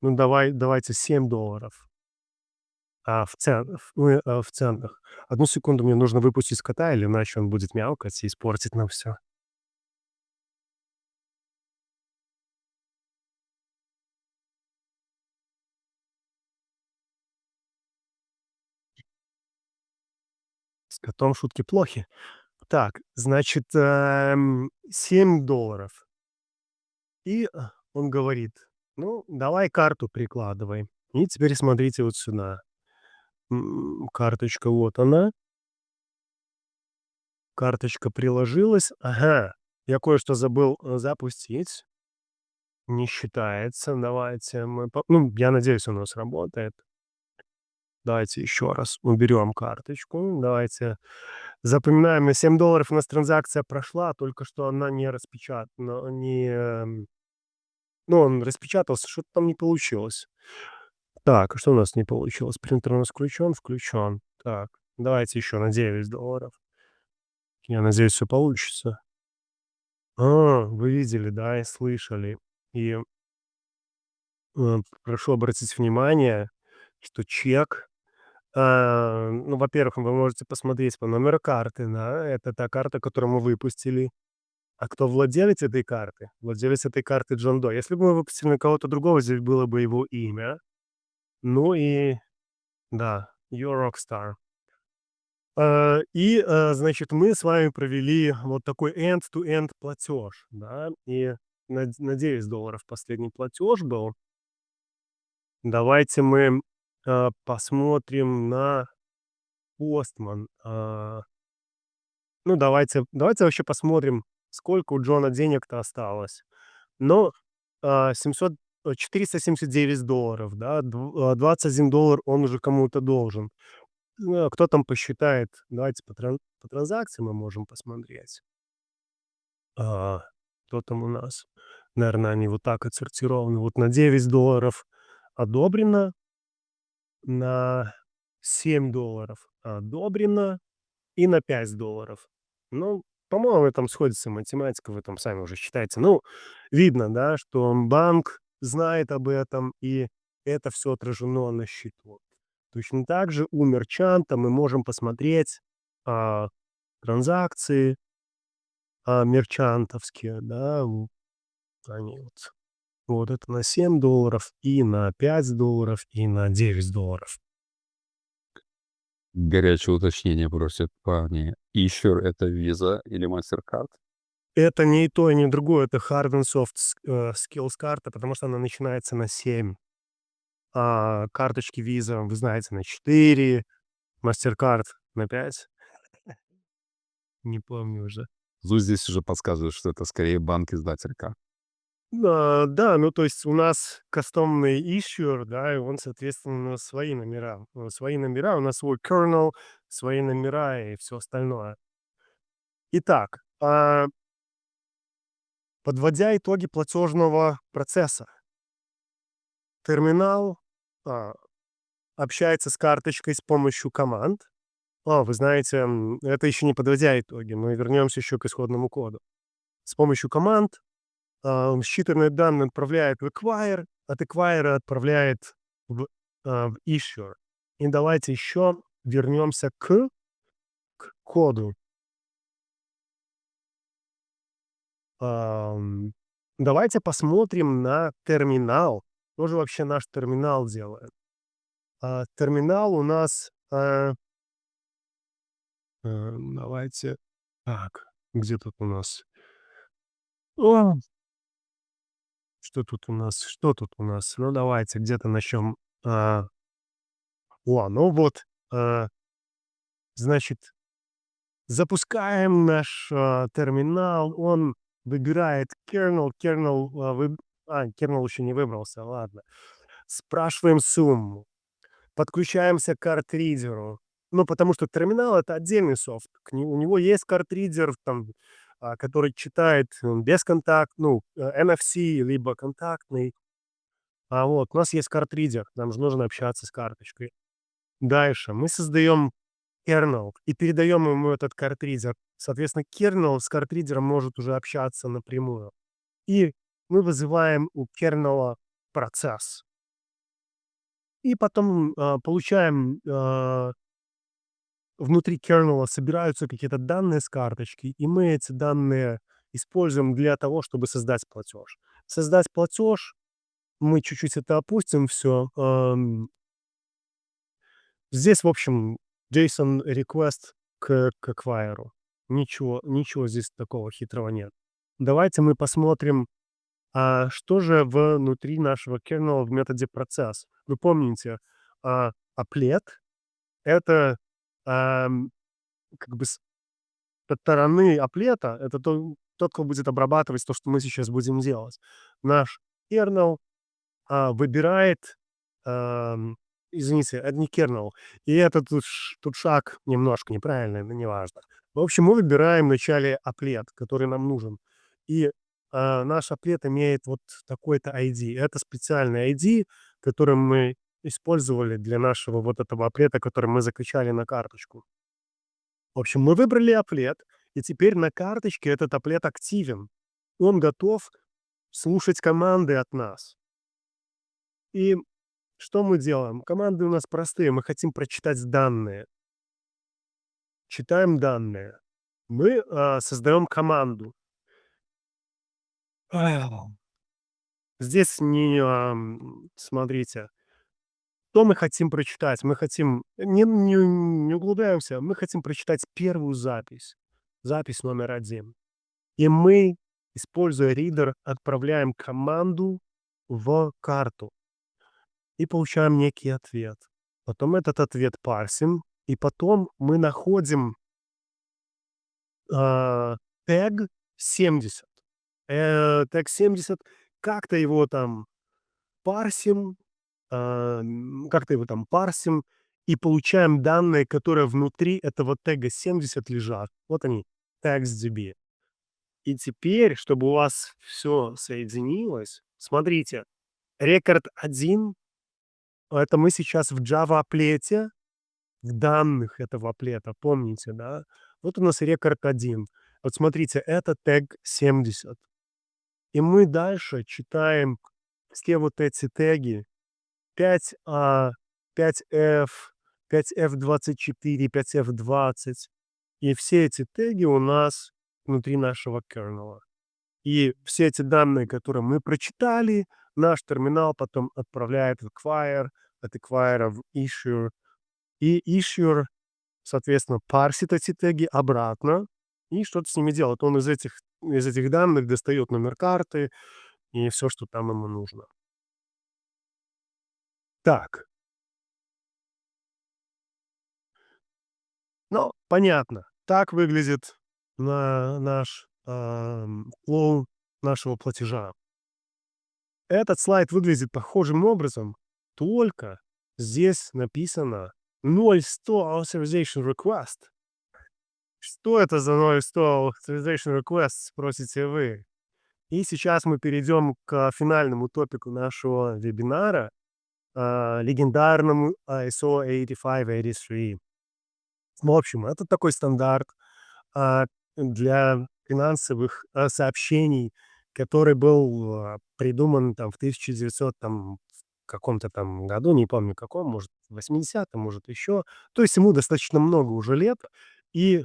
[SPEAKER 1] Ну, давайте $7, в центах. Одну секунду, мне нужно выпустить кота, или иначе он будет мяукать и испортит нам все. С котом шутки плохи. Так, значит, $7. И, он говорит: "Ну, давай карту прикладывай". И теперь смотрите вот сюда. Карточка, вот она. Карточка приложилась. Ага, я кое-что забыл, запустить. Не считается. Давайте мы я надеюсь, оно сработает. Давайте еще раз уберем карточку. Давайте запоминаем, на $7 у нас транзакция прошла, только что она не распечатана, ну, он распечатался, что-то там не получилось. Так, а что у нас не получилось? Принтер у нас включен? Включен. Так, давайте еще на $9. Я надеюсь, все получится. Вы видели, да, и слышали. И, прошу обратить внимание, что чек, ну, во-первых, вы можете посмотреть по номеру карты, да, это та карта, которую мы выпустили. А кто владелец этой карты? Владелец этой карты Джон До. Если бы мы выпустили на кого-то другого, здесь было бы его имя. Ну и да, "You Rockstar". Значит, мы с вами провели вот такой end-to-end платеж, да, и на $9 последний платеж был. Давайте мы, посмотрим на Postman. Ну, давайте вообще посмотрим, сколько у Джона денег-то осталось. Ну, 700 $479, да, $21 он уже кому-то должен. Ну, а кто там посчитает? Давайте по транзакции мы можем посмотреть. А, Кто там у нас? Наверное, они вот так отсортированы. Вот на $9 одобрено, на $7 одобрено и на $5. Ну, по-моему, там сходится математика, вы там сами уже считаете. Ну, видно, да, что банк знает об этом, и это все отражено на счету. Точно так же у мерчанта мы можем посмотреть, а, транзакции, мерчантовские, да, они вот это на $7 и на $5 и на $9.
[SPEAKER 2] Горячее уточнение просят парни. Issue — это Visa или MasterCard?
[SPEAKER 1] Это не и то, и не другое, это hard and soft skills карта, потому что она начинается на 7. Карточки Visa, вы знаете, на 4, MasterCard на 5. Не помню уже.
[SPEAKER 2] Ну, здесь уже подсказывают, что это скорее банк-издатель карт.
[SPEAKER 1] Да, ну, то есть у нас кастомный issuer, да, и он, соответственно, свои номера. Свои номера, у нас свой kernel, свои номера и все остальное. Итак, подводя итоги платежного процесса, терминал, а, общается с карточкой с помощью команд. Вы знаете, это еще не подводя итоги, мы вернемся еще к исходному коду. С помощью команд считанные данные отправляет в acquire, от acquire отправляет в issuer. И давайте еще вернемся к коду. Давайте посмотрим на терминал. Что же вообще наш терминал делает? Терминал у нас, давайте, так, где тут у нас? О, что тут у нас? Что тут у нас? Ну, давайте где-то начнем. Ну вот, значит, запускаем наш терминал, он выбирает kernel, kernel еще не выбрался, ладно. Спрашиваем сумму, подключаемся к картридеру. Ну, потому что терминал это отдельный софт. У него есть картридер, там, который читает ну, NFC, либо контактный. Вот, у нас есть картридер, нам же нужно общаться с карточкой. Дальше мы создаем kernel и передаем ему этот картридер. Соответственно, kernel с картридером может уже общаться напрямую. И мы вызываем у kernel процесс. И потом получаем, внутри kernel собираются какие-то данные с карточки, и мы эти данные используем для того, чтобы создать платеж. Создать платеж, мы чуть-чуть это опустим все. Здесь, в общем, JSON request к acquire. Ничего здесь такого хитрого нет. Давайте мы посмотрим, что же внутри нашего kernel в методе процесс. Вы помните, applet — это, как бы со стороны аплета, это тот, кто будет обрабатывать то, что мы сейчас будем делать. Наш kernel выбирает, ам извините, это не kernel. И это тут шаг немножко неправильный, но неважно. В общем, мы выбираем вначале applet, который нам нужен. И, наш applet имеет вот такой-то ID. Это специальный ID, который мы использовали для нашего вот этого applet, который мы закачали на карточку. В общем, мы выбрали applet, и теперь на карточке этот applet активен. Он готов слушать команды от нас. И что мы делаем? Команды у нас простые. Мы хотим прочитать данные. Читаем данные. Мы, создаем команду. Здесь смотрите, что мы хотим прочитать? Мы хотим не углубляемся, мы хотим прочитать первую запись, запись номер 1. И мы, используя ридер, отправляем команду в карту и получаем некий ответ. Потом этот ответ парсим, и потом мы находим, тег 70. Тег 70, как-то его там парсим, как-то его там парсим и получаем данные, которые внутри этого тега 70 лежат. Вот они, TextDB. И теперь, чтобы у вас все соединилось, смотрите, рекорд 1 это мы сейчас в Java applet, в данных этого аплета, помните, да? Вот у нас рекорд 1. Вот смотрите, это тег 70. И мы дальше читаем все вот эти теги 5A, 5F, 5F24, 5F20. И все эти теги у нас внутри нашего кернела. И все эти данные, которые мы прочитали, наш терминал потом отправляет в Acquire, от Acquire в Issue. И Issue, соответственно, парсит эти теги обратно и что-то с ними делает. Он из этих данных достает номер карты и все, что там ему нужно. Так, ну, понятно. Так выглядит наш флоу нашего платежа. Этот слайд выглядит похожим образом, только здесь написано 0.100 authorization request. Что это за 0.100 authorization request, спросите вы? И сейчас мы перейдем к финальному топику нашего вебинара, легендарному ISO 8583. В общем, это такой стандарт, для финансовых, сообщений, который был, придуман там в 1900 там каком-то там году, не помню каком, может, в 80-м, может, еще. То есть ему достаточно много уже лет, и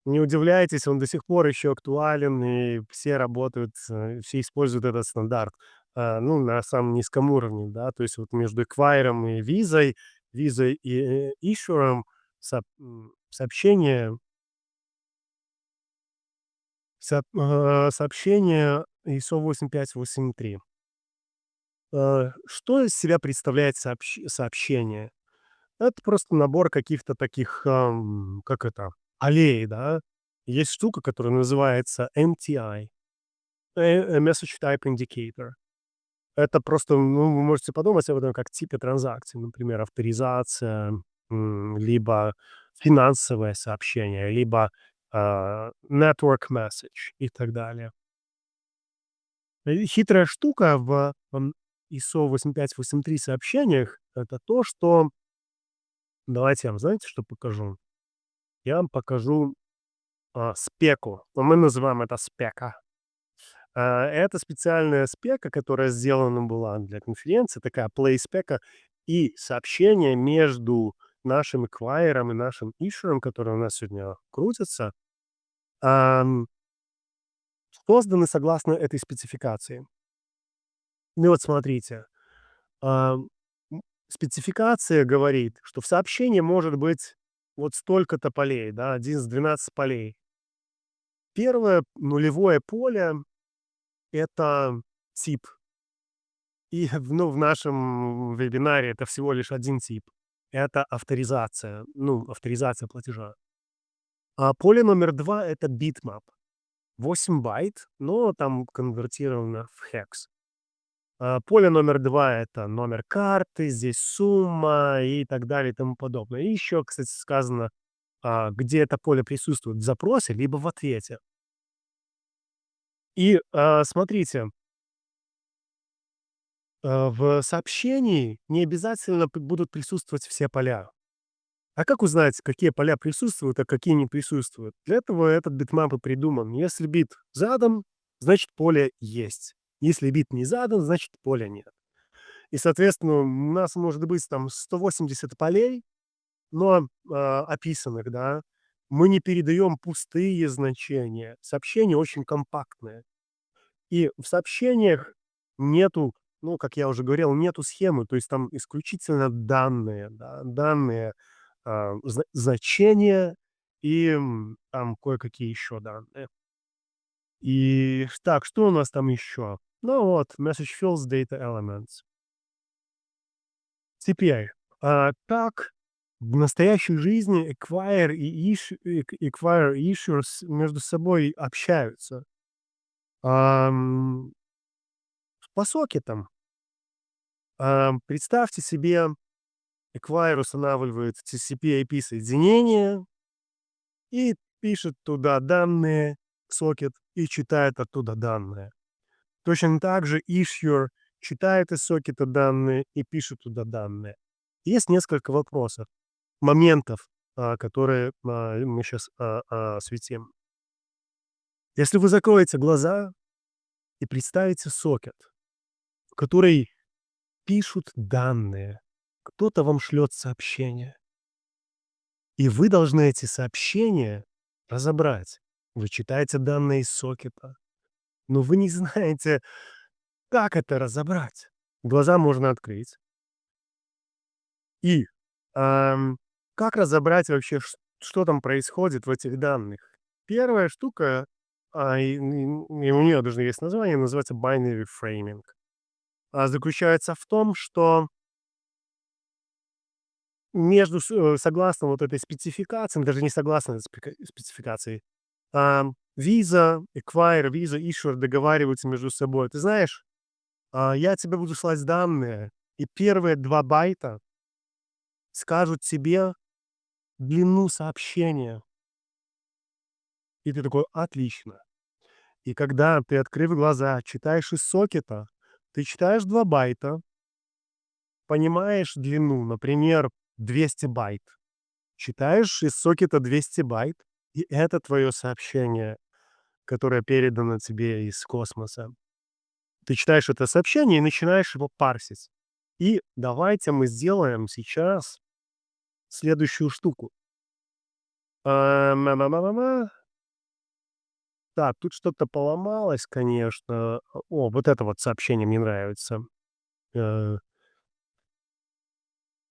[SPEAKER 1] не удивляйтесь, он до сих пор еще актуален, и все работают, все используют этот стандарт, ну, на самом низком уровне, да. То есть вот между эквайром и визой и, ишюром сообщение сообщение ISO 8583. Что из себя представляет сообщение? Это просто набор каких-то таких, как это, аллей, да. Есть штука, которая называется MTI, Message Type Indicator. Это просто, ну, вы можете подумать об этом как типе транзакции, например, авторизация, либо финансовое сообщение, либо, network message и так далее. Хитрая штука в, ISO 8583 сообщениях — это то, что давайте я вам, знаете, что покажу? Я вам покажу, спеку. Но мы называем это спека. Это специальная спека, которая сделана была для конференции, такая play-спека, и сообщение между нашим эквайром и нашим ишером, который у нас сегодня крутится, ам, созданы согласно этой спецификации. Ну вот смотрите, ам, спецификация говорит, что в сообщении может быть вот столько-то полей, да, 1 из 12 полей. Первое нулевое поле — это тип. И в нашем вебинаре это всего лишь один тип. Это авторизация, ну, авторизация платежа. А поле номер 2 это bitmap. 8 байт, но там конвертировано в hex. Поле номер 2 — это номер карты, здесь сумма и так далее и тому подобное. И еще, кстати, сказано, где это поле присутствует: в запросе либо в ответе. И, смотрите, в сообщении не обязательно будут присутствовать все поля. А как узнать, какие поля присутствуют, а какие не присутствуют? Для этого этот битмап и придуман. Если бит задан, значит поле есть. Если бит не задан, значит поля нет. И, соответственно, у нас может быть там 180 полей, но описанных, да, мы не передаем пустые значения. Сообщение очень компактное. И в сообщениях нету, ну, как я уже говорил, нету схемы, то есть там исключительно данные, да, данные, значения и там кое-какие еще данные. И так, что у нас там еще? Ну вот, message fields, data elements. Теперь, как в настоящей жизни acquire и issuers между собой общаются? Ам, по сокетам. Представьте себе, Acquire устанавливает TCP IP соединение и пишет туда данные в сокет и читает оттуда данные. Точно так же Issuer читает из сокета данные и пишет туда данные. Есть несколько вопросов, моментов, которые мы сейчас осветим. Если вы закроете глаза и представите сокет, в который пишут данные, кто-то вам шлет сообщение. И вы должны эти сообщения разобрать. Вы читаете данные из сокета, но вы не знаете, как это разобрать. Глаза можно открыть. И как разобрать вообще, что там происходит в этих данных? Первая штука, и у нее даже есть название, называется binary framing. Заключается в том, что согласно вот этой спецификации, даже не согласно этой спецификации, Visa, Acquire, Visa, Issuer договариваются между собой. Ты знаешь, я тебе буду слать данные, и первые 2 байта скажут тебе длину сообщения. И ты такой: "Отлично". И когда ты, открыв глаза, читаешь из сокета, ты читаешь 2 байта, понимаешь длину, например, 200 байт. Читаешь из сокета 200 байт, и это твое сообщение, которое передано тебе из космоса. Ты читаешь это сообщение и начинаешь его парсить. И давайте мы сделаем сейчас следующую штуку. Ма-ма-ма-ма-ма. Так, тут что-то поломалось, конечно. О, вот это вот сообщение мне нравится. Э,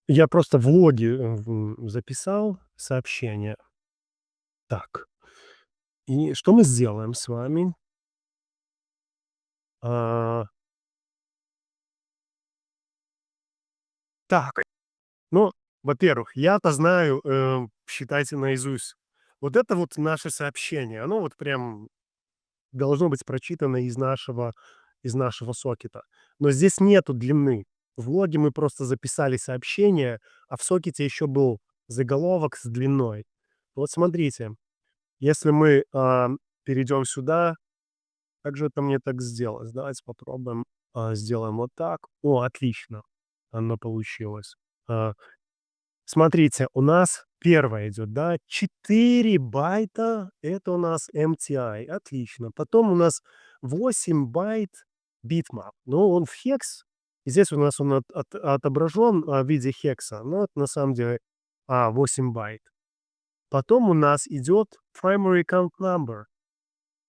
[SPEAKER 1] я просто в логе, записал сообщение. Так, и что мы сделаем с вами? А, так, ну, во-первых, я-то знаю, считайте наизусть. Вот это вот наше сообщение. Оно вот прям должно быть прочитано из нашего сокета. Но здесь нету длины. В логе мы просто записали сообщение, а в сокете еще был заголовок с длиной. Вот смотрите, если мы, перейдем сюда, как же это мне так сделать? Давайте попробуем, сделаем вот так. О, отлично, оно получилось. А, Смотрите, у нас первое идет, да, 4 байта — это у нас MTI, отлично. Потом у нас 8 байт bitmap, но он в хекс. И здесь у нас он отображен, в виде хекса, но это на самом деле, 8 байт. Потом у нас идет primary count number.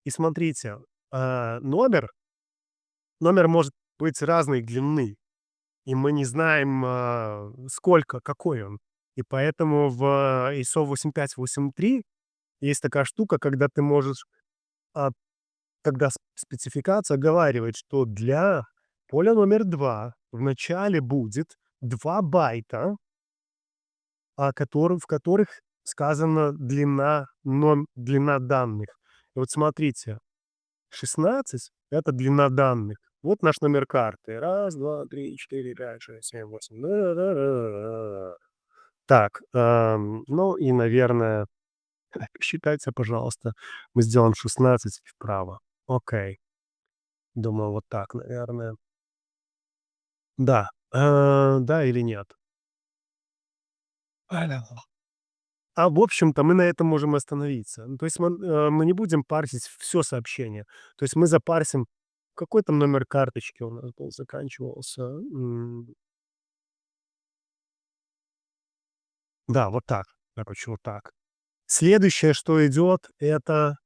[SPEAKER 1] И смотрите, номер может быть разной длины. И мы не знаем, сколько, какой он. И поэтому в ISO 8583 есть такая штука, когда ты можешь, а, когда спецификация оговаривает, что для поля номер 2 в начале будет 2 байта, в которых сказана длина данных. И вот смотрите, 16 — это длина данных, Вот наш номер карты. Раз, 2, 3, 4, 5, 6, 7, 8. Да-да-да-да-да. Так, ну и, наверное, считайте, пожалуйста, мы сделаем 16 вправо. Окей. Думаю, вот так, наверное. Да. Да или нет? В общем-то, мы на этом можем остановиться. Ну, то есть мы не будем парсить все сообщение. То есть мы запарсим, какой там номер карточки у нас был, заканчивался. Да, вот так. Короче, вот так. Следующее, что идет, это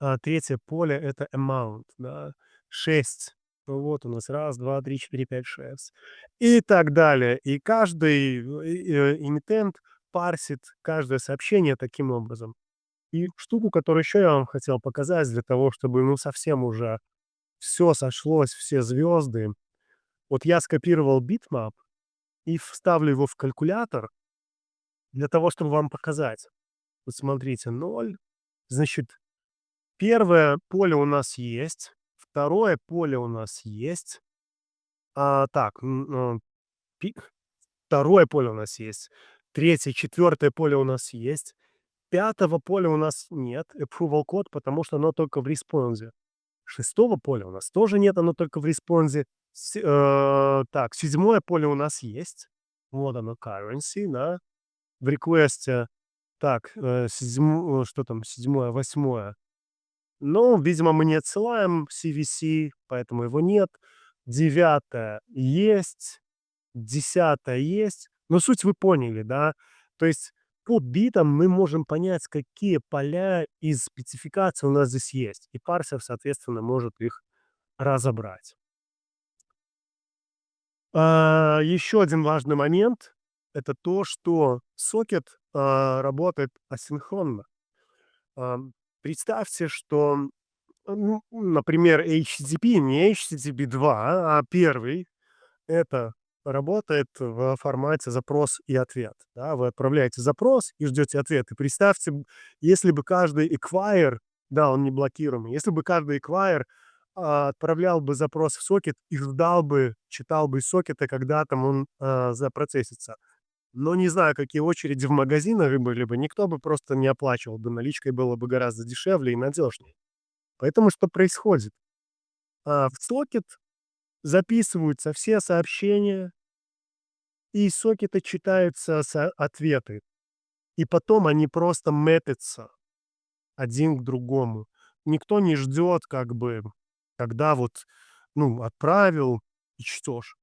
[SPEAKER 1] 3 поле, это amount, да, 6. Вот у нас раз, 2, 3, 4, 5, 6 и так далее. И каждый эмитент парсит каждое сообщение таким образом. И штуку, которую еще я вам хотел показать для того, чтобы, ну, совсем уже все сошлось, все звезды. Вот я скопировал bitmap и вставлю его в калькулятор для того, чтобы вам показать. Вот смотрите, 0. Значит, первое поле у нас есть, второе поле у нас есть. Так, пи 2 поле у нас есть, третье, четвертое поле у нас есть, пятого поля у нас нет, approval код, потому что оно только в респонсе. Шестого поля у нас тоже нет, оно только в респонсе. Так, седьмое поле у нас есть. Вот оно, currency, да, в реквесте. Так, что там, седьмое, восьмое. Ну, видимо, мы не отсылаем CVC, поэтому его нет. Девятое есть, десятое есть. Но суть вы поняли, да? То есть по битам мы можем понять, какие поля из спецификации у нас здесь есть. И парсер, соответственно, может их разобрать. Еще один важный момент — это то, что сокет работает асинхронно. Представьте, что, ну, например, HTTP, не HTTP 2, а первый, это работает в формате запрос и ответ. Да? Вы отправляете запрос и ждете ответ. И представьте, если бы каждый acquire, да, он не блокируемый, если бы каждый acquire отправлял бы запрос в сокет и ждал бы, читал бы из сокета, когда там он запроцессится. Но не знаю, какие очереди в магазинах были бы, никто бы просто не оплачивал бы, наличкой было бы гораздо дешевле и надежнее. Поэтому что происходит? В сокет записываются все сообщения, и из сокета читаются ответы. И потом они просто мэпятся один к другому. Никто не ждет, как бы, когда вот, ну, отправил и чтешь.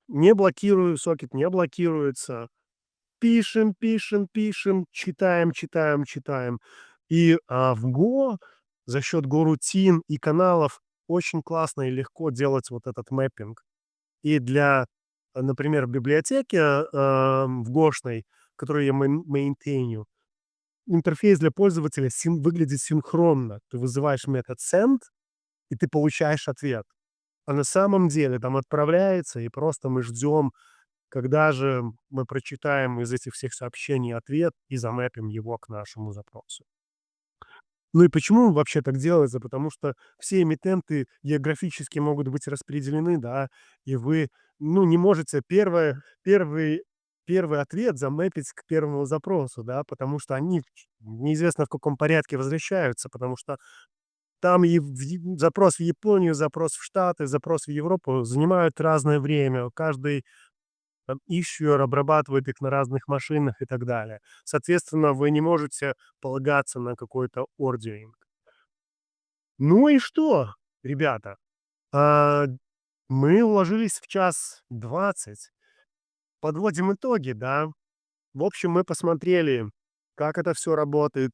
[SPEAKER 1] Не блокирую, сокет не блокируется. Пишем, пишем, пишем, читаем, читаем, читаем. И в Go за счет Go-рутин и каналов очень классно и легко делать вот этот мэппинг. И для, например, библиотеки в гошной, которую я мейнтейню, интерфейс для пользователя выглядит синхронно. Ты вызываешь метод send, и ты получаешь ответ. А на самом деле там отправляется, и просто мы ждем, когда же мы прочитаем из этих всех сообщений ответ и замэпим его к нашему запросу. Ну и почему вообще так делается? Потому что все эмитенты географически могут быть распределены, да, и вы, ну, не можете первый ответ замэпить к первому запросу, да, потому что они неизвестно в каком порядке возвращаются, потому что там и запрос в Японию, запрос в Штаты, запрос в Европу занимают разное время. Каждый issue обрабатывает их на разных машинах и так далее. Соответственно, вы не можете полагаться на какой-то ордеринг. Ну и что, ребята? А, мы уложились в 1:20. Подводим итоги, да. В общем, мы посмотрели, как это все работает,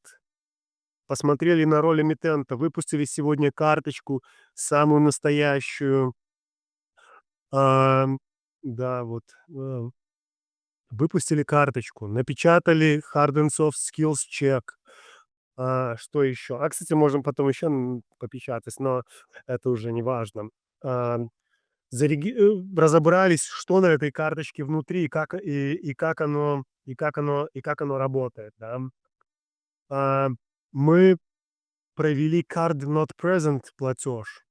[SPEAKER 1] посмотрели на роль эмитента, выпустили сегодня карточку, самую настоящую. Ам, да, вот, выпустили карточку, напечатали hard and soft skills check. Что еще? Кстати, можем потом еще попечатать, но это уже не важно. А, разобрались, что на этой карточке внутри, и как оно работает, да. А, мы провели card not present платеж.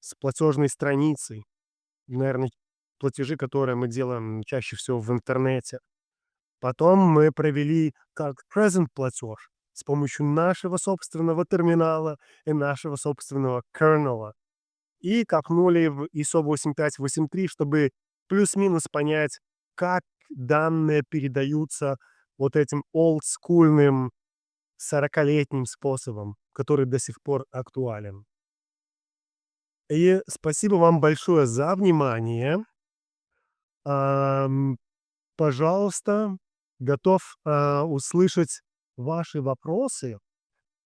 [SPEAKER 1] с платежной страницей. Наверное, платежи, которые мы делаем чаще всего в интернете. Потом мы провели как present платеж с помощью нашего собственного терминала и нашего собственного кернела. И копнули в ISO 8583, чтобы плюс-минус понять, как данные передаются вот этим олдскульным 40-летним способом, который до сих пор актуален. И спасибо вам большое за внимание. Ам, Пожалуйста, готов, услышать ваши вопросы,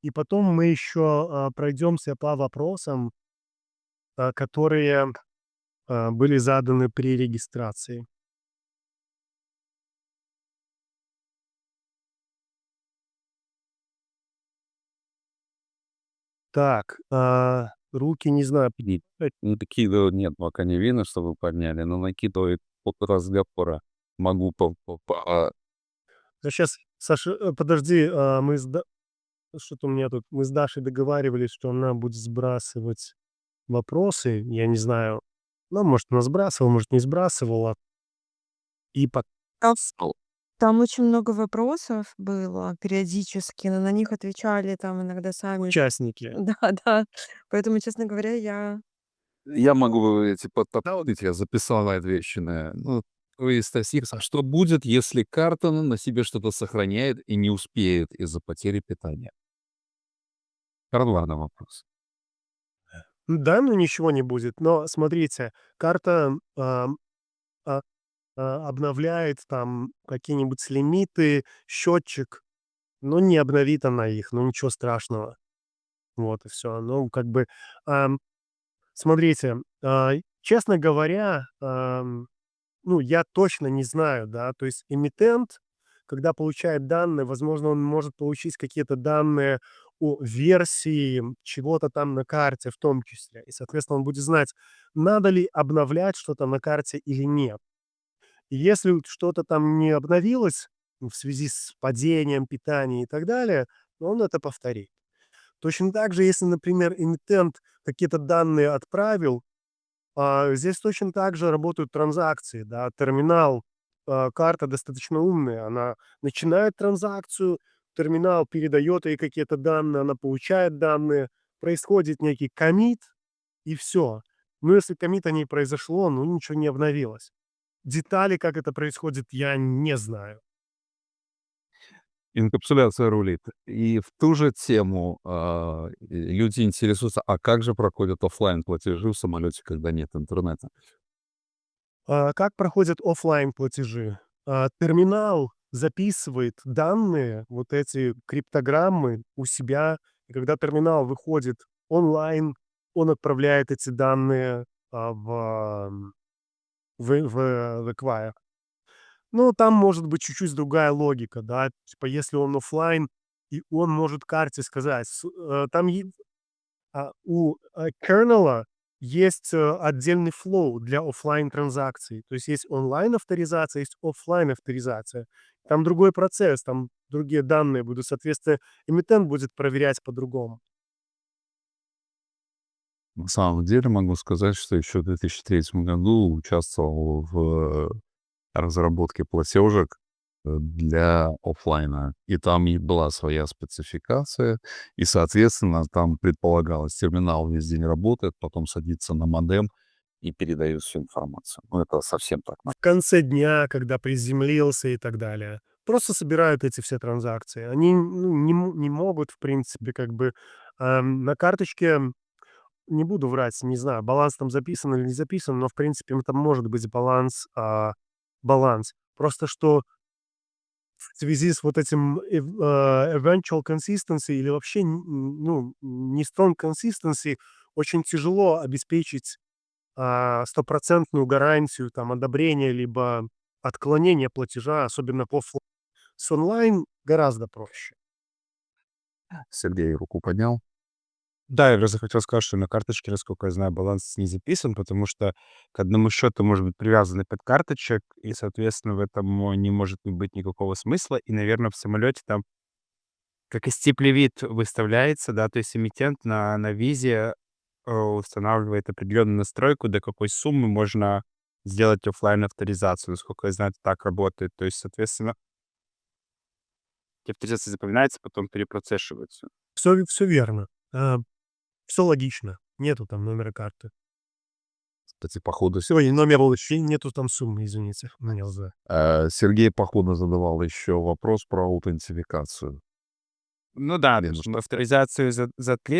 [SPEAKER 1] и потом мы еще, пройдемся по вопросам, которые, были заданы при регистрации. Так, руки не знаю.
[SPEAKER 2] Ну, накидывать нет, пока не видно, что вы подняли, но накидывает под разговора. Могу
[SPEAKER 1] Сейчас, Саша, подожди, мы с Да что-то у меня тут мы с Дашей договаривались, что она будет сбрасывать вопросы. Я не знаю, ну, может, она сбрасывала, может, не сбрасывала. И по
[SPEAKER 3] Там там очень много вопросов было периодически, но на них отвечали там иногда сами.
[SPEAKER 1] участники.
[SPEAKER 3] Да-да. Поэтому, честно говоря,
[SPEAKER 2] Я могу эти подтапливать, я записал отвеченное. Ну, вы Стасикс, а что будет, если карта на себе что-то сохраняет и не успеет из-за потери питания? Хардварный вопрос.
[SPEAKER 1] Да, ну ничего не будет. Но смотрите, карта, а, обновляет там какие-нибудь лимиты, счетчик, но не обновит она их, ну ничего страшного. Вот и все. Ну, как бы, ам, смотрите, честно говоря, ну, я точно не знаю, да, то есть эмитент, когда получает данные, возможно, он может получить какие-то данные о версии чего-то там на карте в том числе. И, соответственно, он будет знать, надо ли обновлять что-то на карте или нет. И если вот что-то там не обновилось в связи с падением питания и так далее, он это повторит. Точно так же, если, например, эмитент какие-то данные отправил, здесь точно так же работают транзакции, да. Терминал, карта достаточно умная. Она начинает транзакцию, терминал передает ей какие-то данные, она получает данные, происходит некий коммит, и все. Но если коммита не произошло, ну, ничего не обновилось. Детали, как это происходит, я не знаю.
[SPEAKER 2] Инкапсуляция рулит. И в ту же тему люди интересуются, а как же проходят оффлайн платежи в самолете, когда нет интернета?
[SPEAKER 1] Как проходят оффлайн платежи? Терминал записывает данные, вот эти криптограммы у себя, и когда терминал выходит онлайн, он отправляет эти данные, в Acquire. Ну, там может быть чуть-чуть другая логика, да. Типа, если он оффлайн, и он может карте сказать, там у кернела есть, отдельный флоу для оффлайн транзакций. То есть онлайн авторизация, есть оффлайн авторизация. Там другой процесс, там другие данные будут, соответственно, эмитент будет проверять по-другому.
[SPEAKER 2] На самом деле могу сказать, что еще в 2003 году участвовал в разработке платежек для оффлайна. И там и была своя спецификация, и, соответственно, там предполагалось, терминал весь день работает, потом садится на модем и передает всю информацию. Ну, это совсем так.
[SPEAKER 1] В конце дня, когда приземлился и так далее. Просто собирают эти все транзакции. Они, ну, не могут, в принципе, как бы, на карточке, не буду врать, не знаю, баланс там записан или не записан, но, в принципе, там может быть баланс. Просто что в связи с вот этим eventual consistency или вообще, ну, не strong consistency, очень тяжело обеспечить стопроцентную гарантию там одобрения либо отклонения платежа, особенно по с онлайн гораздо проще.
[SPEAKER 2] Сергей руку поднял.
[SPEAKER 4] Да, я просто хотел сказать, что на карточке, насколько я знаю, баланс не записан, потому что к одному счету может быть привязаны 5 карточек, и, соответственно, в этом не может быть никакого смысла. И, наверное, в самолете там как из выставляется, да, то есть эмитент на визе устанавливает определенную настройку, до какой суммы можно сделать оффлайн авторизацию. Насколько я знаю, это так работает. То есть, соответственно, авторизация запоминается, потом перепроцешивается.
[SPEAKER 1] Все верно. Все логично. Нету там номера карты.
[SPEAKER 2] Кстати, походу,
[SPEAKER 1] Ой, номер лучей, нету там суммы, извините. НЛЗ.
[SPEAKER 2] Сергей, походу, задавал еще вопрос про аутентификацию.
[SPEAKER 4] Ну да,
[SPEAKER 2] Или
[SPEAKER 4] то
[SPEAKER 2] ну
[SPEAKER 4] есть
[SPEAKER 2] что?
[SPEAKER 4] мы авторизацию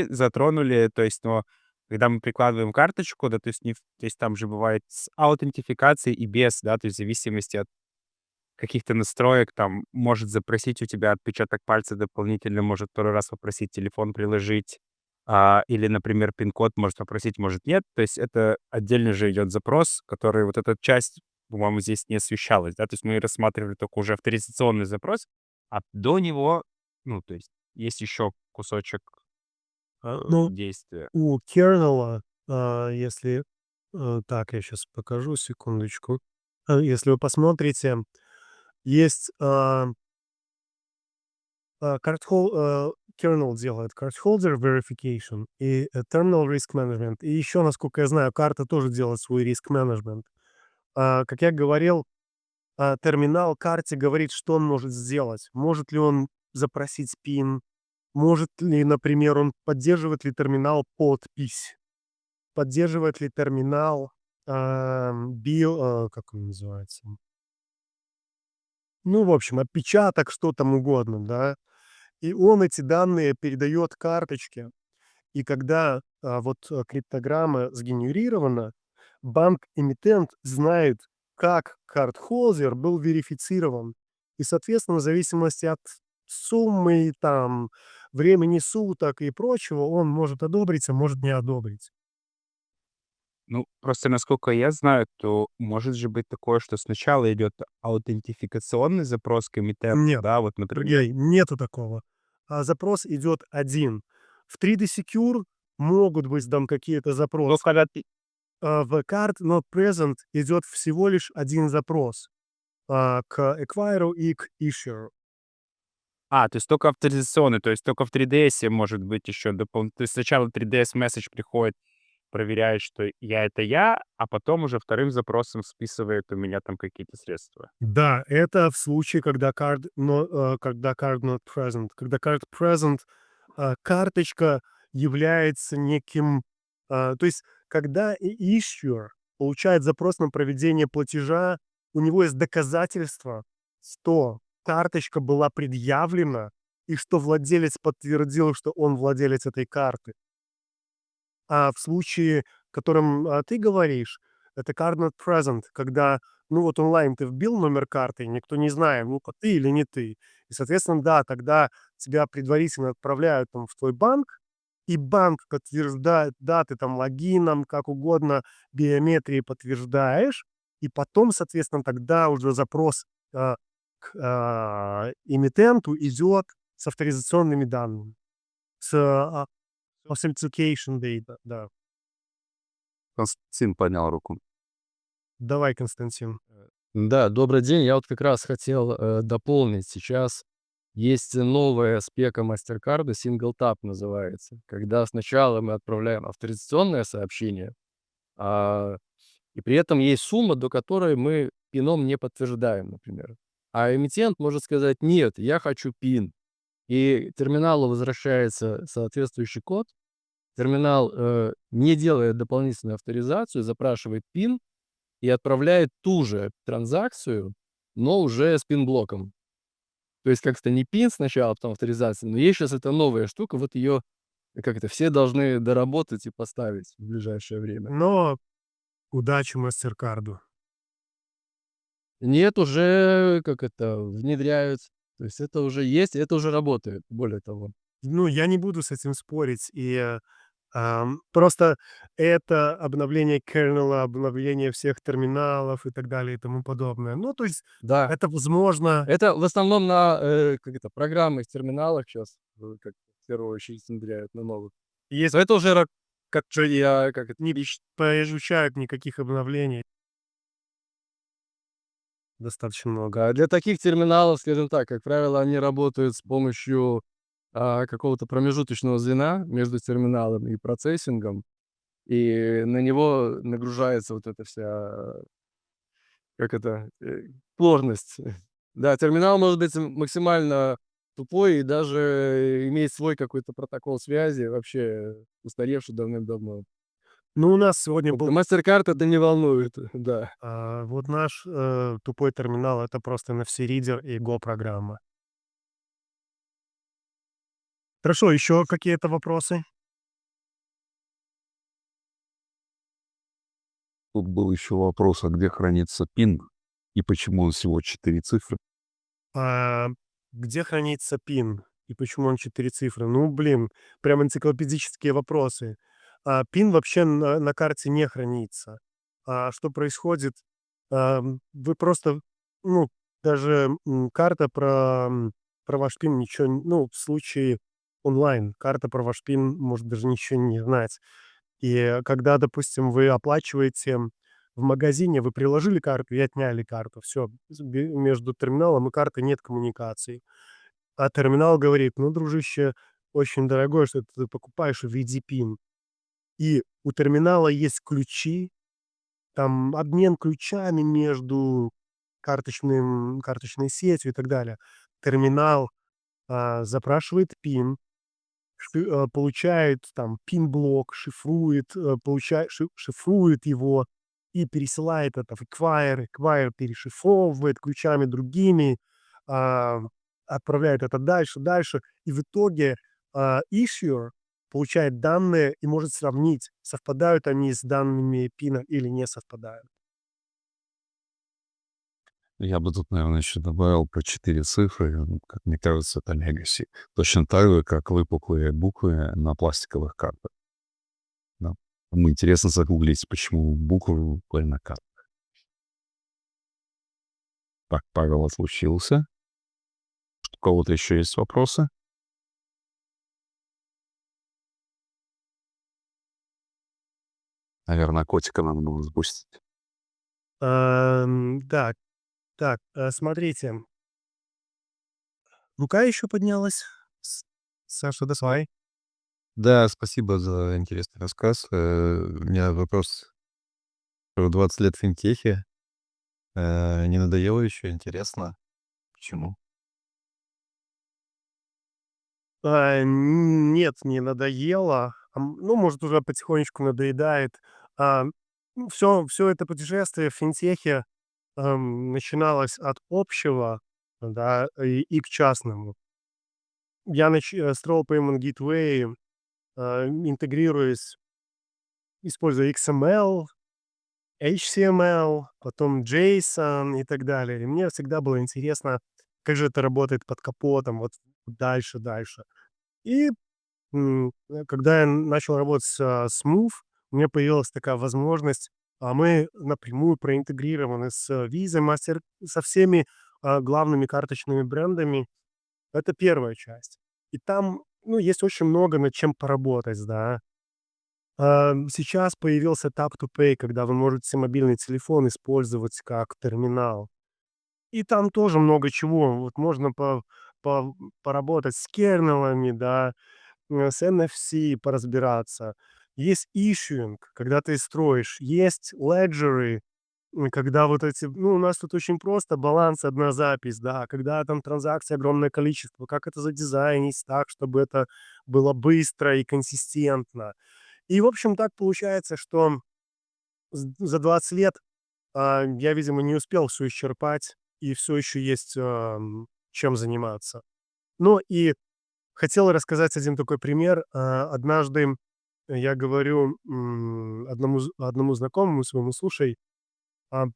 [SPEAKER 4] затронули, то есть, но когда мы прикладываем карточку, да, то есть, то есть там же бывает с аутентификацией и без, да, то есть в зависимости от каких-то настроек, там, может запросить у тебя отпечаток пальца дополнительно, может второй раз попросить телефон приложить, или, например, пин-код может попросить, может нет. То есть это отдельно же идет запрос, который вот эта часть, по-моему, здесь не освещалась, да, то есть мы рассматривали только уже авторизационный запрос, а до него, ну, то есть есть еще кусочек
[SPEAKER 1] Ну,
[SPEAKER 4] действия.
[SPEAKER 1] у Kernel, если так, я сейчас покажу, секундочку. Если вы посмотрите, есть Kernel делает card holder verification и terminal risk management. И еще, насколько я знаю, карта тоже делает свой risk management. Как я говорил, терминал карте говорит, что он может сделать. Может ли он запросить PIN, может ли, например, он поддерживает ли терминал подпись, поддерживает ли терминал как он называется? Ну, в общем, отпечаток, что там угодно, да. И он эти данные передает карточке. И когда криптограмма сгенерирована, банк-эмитент знает, как карт-холдер был верифицирован. И, соответственно, в зависимости от суммы, там, времени суток и прочего, он может одобрить, а может не одобрить.
[SPEAKER 4] Ну, просто насколько я знаю, то может же быть такое, что сначала идет аутентификационный запрос к эмитенту,
[SPEAKER 1] Нет,
[SPEAKER 4] да, вот, например.
[SPEAKER 1] Сергей, нету такого. Запрос идет один. В 3D Secure могут быть там какие-то
[SPEAKER 4] Но
[SPEAKER 1] запросы.
[SPEAKER 4] когда ты
[SPEAKER 1] В Card Not Present идет всего лишь один запрос к acquire и к issuer.
[SPEAKER 4] то есть только авторизационный, то есть только в 3DS может быть еще дополнительно. То есть сначала 3DS месседж приходит, проверяет, что это я, а потом уже вторым запросом списывает у меня там какие-то средства.
[SPEAKER 1] Да, это в случае, когда card not present. Когда card present, карточка является неким, то есть когда issuer получает запрос на проведение платежа, у него есть доказательства, что карточка была предъявлена и что владелец подтвердил, что он владелец этой карты. А в случае, о котором, ты говоришь, это card not present, когда, ну, вот онлайн ты вбил номер карты, никто не знает, ну-ка, ты или не ты. И, соответственно, да, тогда тебя предварительно отправляют там в твой банк, и банк подтверждает, да, ты там логином, как угодно, биометрией подтверждаешь, и потом, соответственно, тогда уже запрос, к, эмитенту идет с авторизационными данными, с, authentication data, да.
[SPEAKER 2] Константин поднял руку.
[SPEAKER 1] Давай, Константин.
[SPEAKER 5] Да, добрый день. Я вот как раз хотел дополнить. Сейчас есть новая спека MasterCard, Single Tap называется, когда сначала мы отправляем авторизационное сообщение, а, и при этом есть сумма, до которой мы пином не подтверждаем, например. А эмитент может сказать: нет, я хочу пин. И терминалу возвращается соответствующий код. Терминал не делает дополнительную авторизацию, запрашивает пин, и отправляет ту же транзакцию, но уже с пин-блоком. То есть как-то не пин сначала, а потом авторизация, но есть сейчас эта новая штука, вот ее, как это, все должны доработать и поставить в ближайшее время.
[SPEAKER 1] Но удачи MasterCard'у.
[SPEAKER 5] Нет, уже, как это, внедряют. То есть это уже есть, и это уже работает, более того.
[SPEAKER 1] Ну, я не буду с этим спорить. И, просто это обновление кернела, обновление всех терминалов и так далее и тому подобное. Ну, то есть
[SPEAKER 5] Да,
[SPEAKER 1] это возможно.
[SPEAKER 5] это в основном на, как это, программных терминалах сейчас, как в первую очередь внедряют на новых.
[SPEAKER 1] Есть
[SPEAKER 5] Но это уже как же я, как это,
[SPEAKER 1] не поизучают никаких обновлений. Достаточно много.
[SPEAKER 5] Для таких терминалов, скажем так, как правило, они работают с помощью какого-то промежуточного звена между терминалом и процессингом. и на него нагружается вот эта вся, как это, сложность. Да, терминал может быть максимально тупой и даже иметь свой какой-то протокол связи, вообще устаревший давным-давно.
[SPEAKER 1] Ну, у нас сегодня
[SPEAKER 5] Вот
[SPEAKER 1] был
[SPEAKER 5] MasterCard это не волнует, да.
[SPEAKER 1] вот наш, тупой терминал — это просто NFC-ридер и Go-программа. Хорошо, еще какие-то вопросы?
[SPEAKER 2] Тут был еще вопрос, а где хранится пин и почему он всего 4 цифры?
[SPEAKER 1] А, где хранится пин и почему он 4 цифры? Ну, блин, прям энциклопедические вопросы. Пин вообще на карте не хранится. Что происходит? Вы просто, ну, даже карта про ваш пин ничего, ну, в случае онлайн, карта про ваш пин может даже ничего не знать. И когда, допустим, вы оплачиваете в магазине, вы приложили карту и отняли карту. Все, между терминалом и картой нет коммуникации. А терминал говорит: "Ну, дружище, очень дорогое, что ты покупаешь, введи пин". И у терминала есть ключи, там обмен ключами между карточной сетью и так далее. Терминал, запрашивает пин, получает там пин-блок, шифрует, шифрует его и пересылает это в Acquire. Acquire перешифровывает ключами другими, а, отправляет это дальше. И в итоге, issuer получает данные и может сравнить, совпадают они с данными пина или не совпадают.
[SPEAKER 2] Я бы тут, наверное, еще добавил про 4 цифры. Как мне кажется, это legacy. Точно так же, как выпуклые буквы на пластиковых картах. Да. Кому интересно загуглить, почему буквы выпуклые на картах. Так, Павел отлучился. У кого-то еще есть вопросы? Наверное, котика надо было запустить.
[SPEAKER 1] Так, смотрите. Рука еще поднялась. Саша, давай.
[SPEAKER 6] Да, спасибо за интересный рассказ. У меня вопрос про 20 лет в финтехе. Не надоело еще? Интересно. Почему?
[SPEAKER 1] Нет, не надоело. Ну, может, уже потихонечку надоедает. Все это путешествие в финтехе, начиналось от общего, да, и к частному. Я строил payment gateway, интегрируясь, используя XML, HTML, потом JSON и так далее. И мне всегда было интересно, как же это работает под капотом, вот дальше. И когда я начал работать с Move, у меня появилась такая возможность, мы напрямую проинтегрированы с Visa, со всеми главными карточными брендами. Это первая часть. И там, ну, есть очень много над чем поработать, да. Сейчас появился Tap to Pay, когда вы можете мобильный телефон использовать как терминал. И там тоже много чего. Вот можно поработать с кернелами, да, с NFC поразбираться. Есть issuing, когда ты строишь. Есть леджеры, когда вот эти, ну, у нас тут очень просто, баланс, одна запись, да, когда там транзакций огромное количество, как это задизайнить так, чтобы это было быстро и консистентно. И, в общем, так получается, что за 20 лет я, видимо, не успел все исчерпать, и все еще есть чем заниматься. Ну и хотел рассказать один такой пример. Однажды я говорю одному знакомому своему: "Слушай,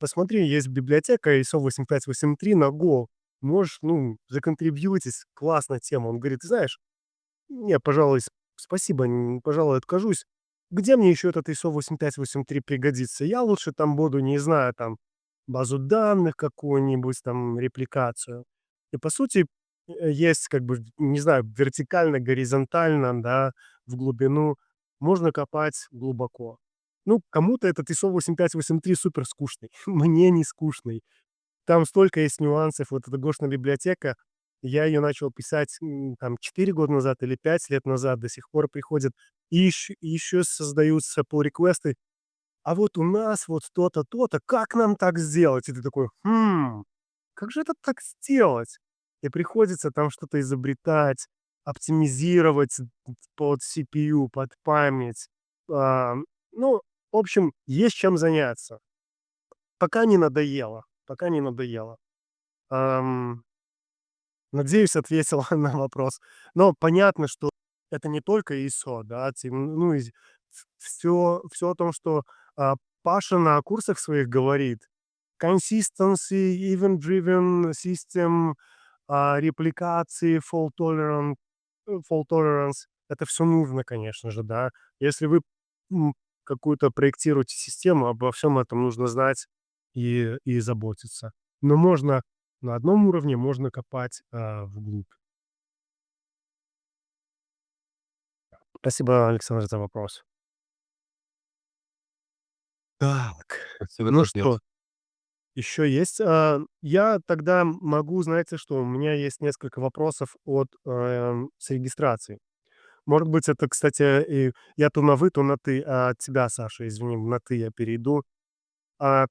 [SPEAKER 1] посмотри, есть библиотека ISO 8583 на Go. Можешь, ну, законтрибьютить, классная тема". Он говорит: "Ты знаешь, не, пожалуй, спасибо, пожалуй, откажусь. Где мне еще этот ISO 8583 пригодится? Я лучше там буду, не знаю, там базу данных какую-нибудь, там репликацию". И по сути, есть как бы, не знаю, вертикально, горизонтально, да, в глубину. Можно копать глубоко. Ну, кому-то этот ISO 8583 супер скучный. Мне не скучный. Там столько есть нюансов. Вот эта Гошина библиотека, Я ее начал писать, там 4 года назад или 5 лет назад, до сих пор приходят, и еще создаются pull-реквесты. А вот у нас вот то-то, то-то, как нам так сделать? И ты такой: как же это так сделать? И приходится там что-то изобретать, оптимизировать под CPU, под память. А, ну, в общем, есть чем заняться. Пока не надоело, пока не надоело. Ам, Надеюсь, ответил на вопрос. Но понятно, что это не только ISO, да, ну, и все о том, что Паша на курсах своих говорит. Consistency, event-driven system, репликации, fault tolerance. Это все нужно, конечно же, да. Если вы какую-то проектируете систему, обо всем этом нужно знать и заботиться. Но можно на одном уровне, можно копать вглубь. Спасибо, Александр, за вопрос. Так,
[SPEAKER 6] Спасибо,
[SPEAKER 1] ну
[SPEAKER 6] тоже нет.
[SPEAKER 1] что, еще есть? Я тогда могу, знаете что, у меня есть несколько вопросов с регистрацией. Может быть, это, кстати, и я то на вы, то на ты, от тебя, Саша, извини, на ты я перейду.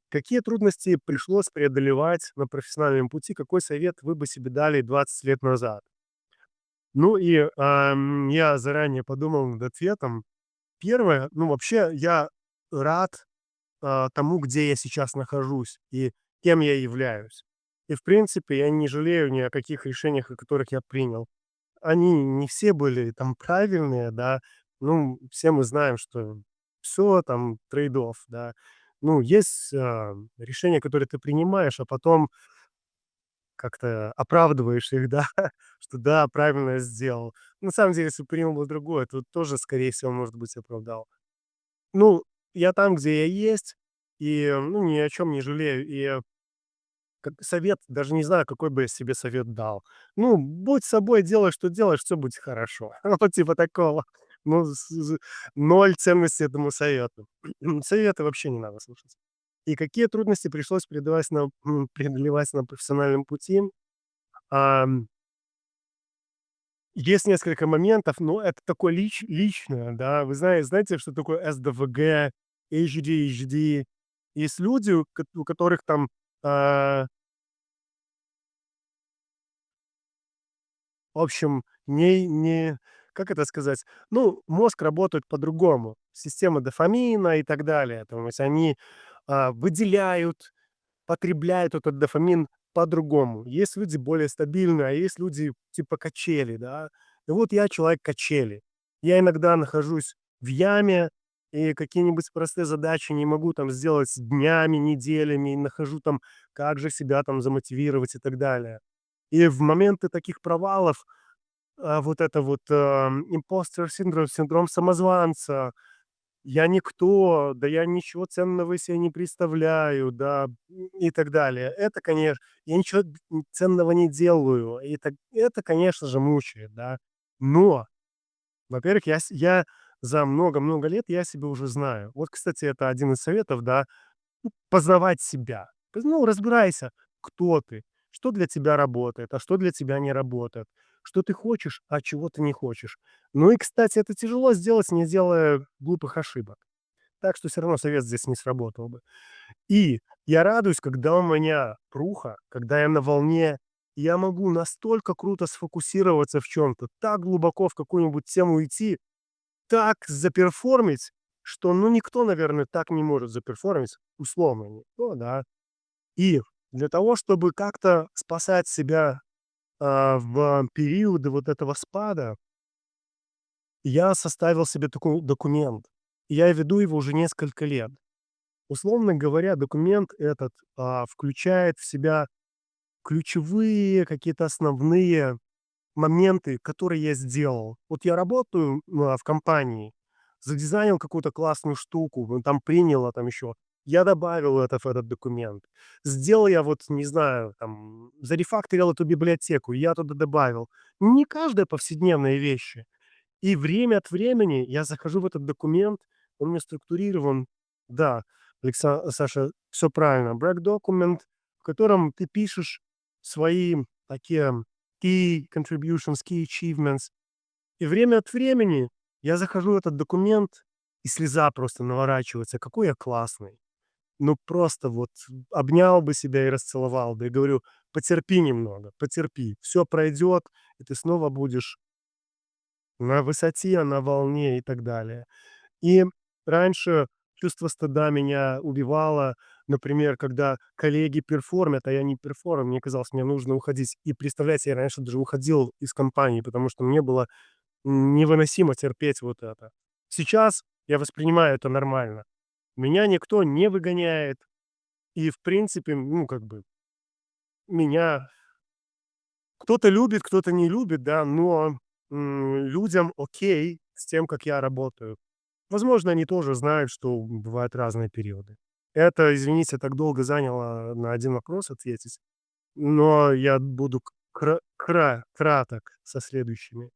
[SPEAKER 1] Какие трудности пришлось преодолевать на профессиональном пути? Какой совет вы бы себе дали 20 лет назад? Ну и я заранее подумал над ответом. Первое, ну вообще я рад тому, где я сейчас нахожусь и кем я являюсь. И, в принципе, я не жалею ни о каких решениях, о которых я принял. Они не все были там правильные, да. Ну, все мы знаем, что все там трейд-офф, да. Ну, есть решения, которые ты принимаешь, а потом как-то оправдываешь их, да, что да, правильно я сделал. На самом деле, если бы принял бы другое, то тоже, скорее всего, может быть, оправдал. Ну, я там, где я есть, и, ну, ни о чем не жалею. И как совет, даже не знаю, какой бы я себе совет дал. Ну, будь собой, делай, что делаешь, все будет хорошо. Вот типа такого. Ну, 0 ценности этому совету. Советы вообще не надо слушать. И какие трудности пришлось преодолевать на профессиональном пути? Ам, Есть несколько моментов, но это такое личное, да. Вы знаете, что такое SDVG, HDHD? Есть люди, у которых там, а, в общем, не как это сказать? Ну, мозг работает по-другому. Система дофамина и так далее. То есть они, выделяют, потребляют этот дофамин по-другому. Есть люди более стабильные, а есть люди типа качели, да. И вот я человек качели. Я иногда нахожусь в яме, и какие-нибудь простые задачи не могу там сделать с днями, неделями, и нахожу там, как же себя там замотивировать и так далее. И в моменты таких провалов вот это вот, импостер синдром, синдром самозванца. Я никто, да я ничего ценного из себя не представляю, да, и так далее. Это, конечно, я ничего ценного не делаю. Это, конечно же, мучает, да. Но, во-первых, я за много-много лет я себя уже знаю. Вот, кстати, это один из советов, да, познавать себя. Ну, разбирайся, кто ты, что для тебя работает, а что для тебя не работает, что ты хочешь, а чего ты не хочешь. Ну и, кстати, это тяжело сделать, не делая глупых ошибок. Так что все равно совет здесь не сработал бы. И я радуюсь, когда у меня пруха, когда я на волне, и я могу настолько круто сфокусироваться в чем-то, так глубоко в какую-нибудь тему идти, так заперформить, что, ну, никто, наверное, так не может заперформить, условно никто, да. И для того, чтобы как-то спасать себя, в периоды вот этого спада, я составил себе такой документ. И я веду его уже несколько лет. Условно говоря, документ этот, включает в себя ключевые, какие-то основные моменты, которые я сделал. Вот я работаю, в компании, задизайнил какую-то классную штуку, там приняло там еще. Я добавил это в этот документ. Сделал я вот, не знаю, там, зарефакторил эту библиотеку, я туда добавил. Не каждая повседневная вещи. И время от времени я захожу в этот документ, он у меня структурирован. Да, Саша, все правильно. Break document, в котором ты пишешь свои такие key contributions, key achievements. И время от времени я захожу в этот документ, и слеза просто наворачивается. Какой я классный. Ну, просто вот обнял бы себя и расцеловал бы. И говорю: потерпи немного, потерпи. Все пройдет, и ты снова будешь на высоте, на волне и так далее. И раньше чувство стыда меня убивало. Например, когда коллеги перформят, а я не перформю, мне казалось, мне нужно уходить. И представляете, я раньше даже уходил из компании, потому что мне было невыносимо терпеть вот это. Сейчас я воспринимаю это нормально. Меня никто не выгоняет. И, в принципе, ну, как бы, меня кто-то любит, кто-то не любит, да, но людям окей с тем, как я работаю. Возможно, они тоже знают, что бывают разные периоды. Это, извините, так долго заняло на один вопрос ответить, но я буду краток со следующими.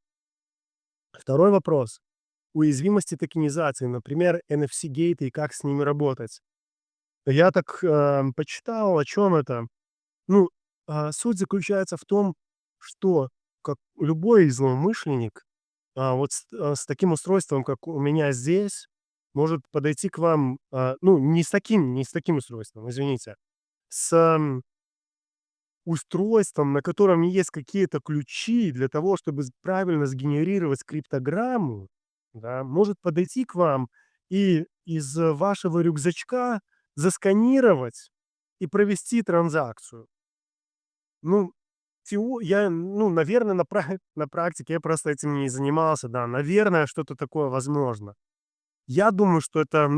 [SPEAKER 1] Второй вопрос. Уязвимости токенизации, например, NFC-гейты и как с ними работать. Я так почитал, о чем это. Ну, суть заключается в том, что как любой злоумышленник, с таким устройством, как у меня здесь, может подойти к вам, ну, не с таким устройством, извините, с устройством, на котором есть какие-то ключи для того, чтобы правильно сгенерировать криптограмму, да, может подойти к вам и из вашего рюкзачка засканировать и провести транзакцию. Ну, наверное, на практике я просто этим не занимался, да. Наверное, что-то такое возможно. Я думаю, что это,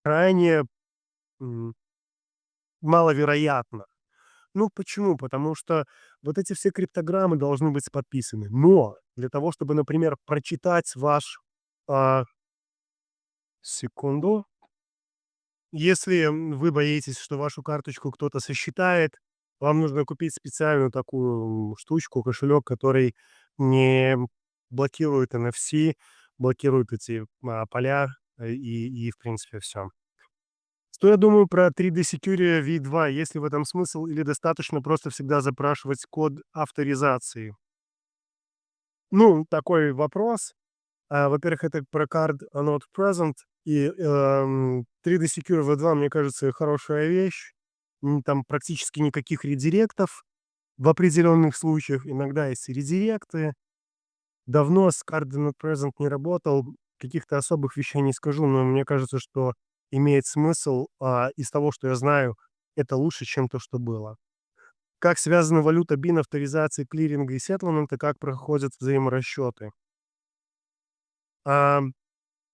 [SPEAKER 1] крайне, м, маловероятно. Ну, почему? Потому что вот эти все криптограммы должны быть подписаны. Но для того, чтобы, например, прочитать ваш, а, секунду. Если, вы боитесь, что вашу карточку кто-то сосчитает, вам нужно купить специальную такую, штучку, кошелек, который не блокирует NFC, блокирует эти, поля, и в принципе все. Что я думаю про 3D Secure V2? Есть ли в этом смысл или достаточно просто всегда запрашивать код авторизации? Ну, такой вопрос. Во-первых, это про Card Not Present. И 3D Secure V2, мне кажется, хорошая вещь. Там практически никаких редиректов в определенных случаях. Иногда есть и редиректы. Давно с Card Not Present не работал. Каких-то особых вещей не скажу, но мне кажется, что имеет смысл. Из того, что я знаю, это лучше, чем то, что было. Как связана валюта BIN, авторизации, клиринга и сеттлмента, как проходят взаиморасчеты? А,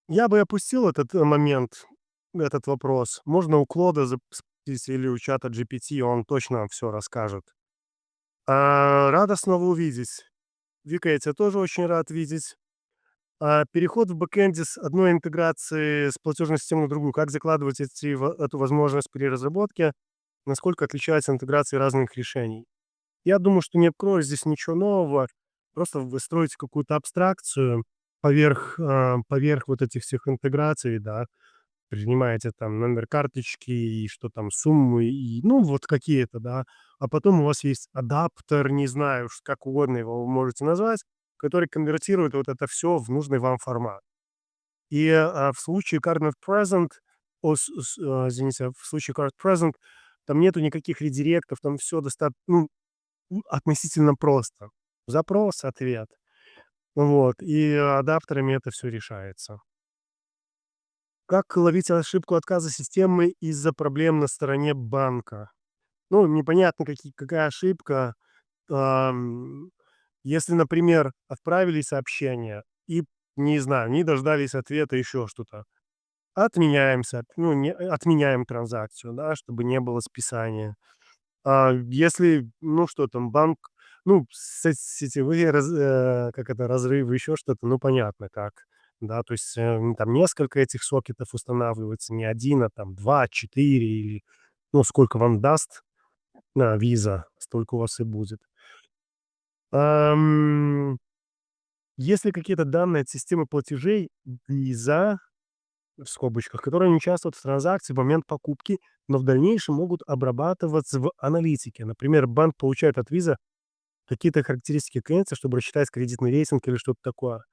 [SPEAKER 1] я бы опустил этот момент, этот вопрос. Можно у Клода спросить или у чата GPT, он точно все расскажет. Рада снова увидеть. Вика, я тебя тоже очень рад видеть. Переход в бэкэнде с одной интеграции с платежной системой на другую. Как закладывать эту возможность при разработке? Насколько отличаются интеграции разных решений? Я думаю, что не открою здесь ничего нового. Просто вы строите какую-то абстракцию поверх вот этих всех интеграций, да. Принимаете там номер карточки и что там, сумму, и, ну, вот какие-то, да. А потом у вас есть адаптер, не знаю, как угодно его вы можете назвать, который конвертирует вот это все в нужный вам формат. И, в случае Card Not Present, извините, в случае Card Present там нету никаких редиректов, там все относительно просто. Запрос, ответ. Вот. И адаптерами это все решается. Как ловить ошибку отказа системы из-за проблем на стороне банка? Ну, непонятно, какая ошибка. Ам, Если, например, отправили сообщение и, не знаю, не дождались ответа, еще что-то. Отменяем транзакцию, да, чтобы не было списания. Если, ну, что там, банк, ну, сетевые разрывы, еще что-то, ну, понятно как. Да, то есть, там несколько этих сокетов устанавливается, не один, а там 2, 4 или, ну, сколько вам даст, виза, столько у вас и будет. Ам, Есть какие-то данные от системы платежей виза, в скобочках, которые не участвуют в транзакции в момент покупки, но в дальнейшем могут обрабатываться в аналитике? Например, банк получает от виза какие-то характеристики клиента, чтобы рассчитать кредитный рейтинг или что-то такое.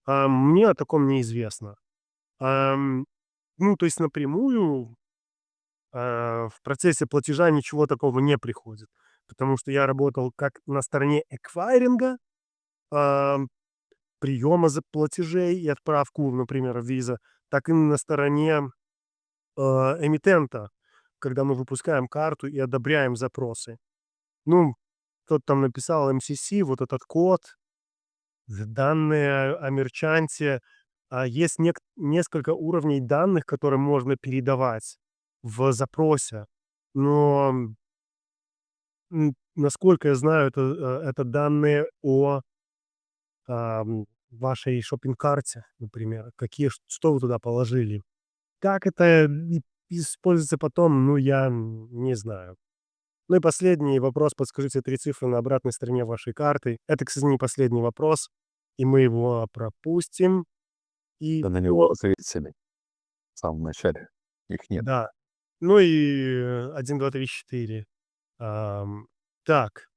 [SPEAKER 1] Мне о таком неизвестно. Ну, то есть напрямую, в процессе платежа ничего такого не приходит, потому что я работал как на стороне эквайринга, ам, приема за платежей и отправку, например, виза, так и на стороне, эмитента, когда мы выпускаем карту и одобряем запросы. Ну, кто-то там написал MCC, вот этот код, данные о мерчанте. Есть несколько уровней данных, которые можно передавать в запросе, но, насколько я знаю, это данные о, вашей шопинг-карте, например. Что вы туда положили. Как это используется потом, ну, я не знаю. Ну и последний вопрос. Подскажите 3 цифры на обратной стороне вашей карты. Это, кстати, не последний вопрос, и мы его пропустим. И
[SPEAKER 2] Да на него
[SPEAKER 1] то
[SPEAKER 2] ответили в самом начале. Их нет.
[SPEAKER 1] да. Ну и 1, 2, 3, 4. Так,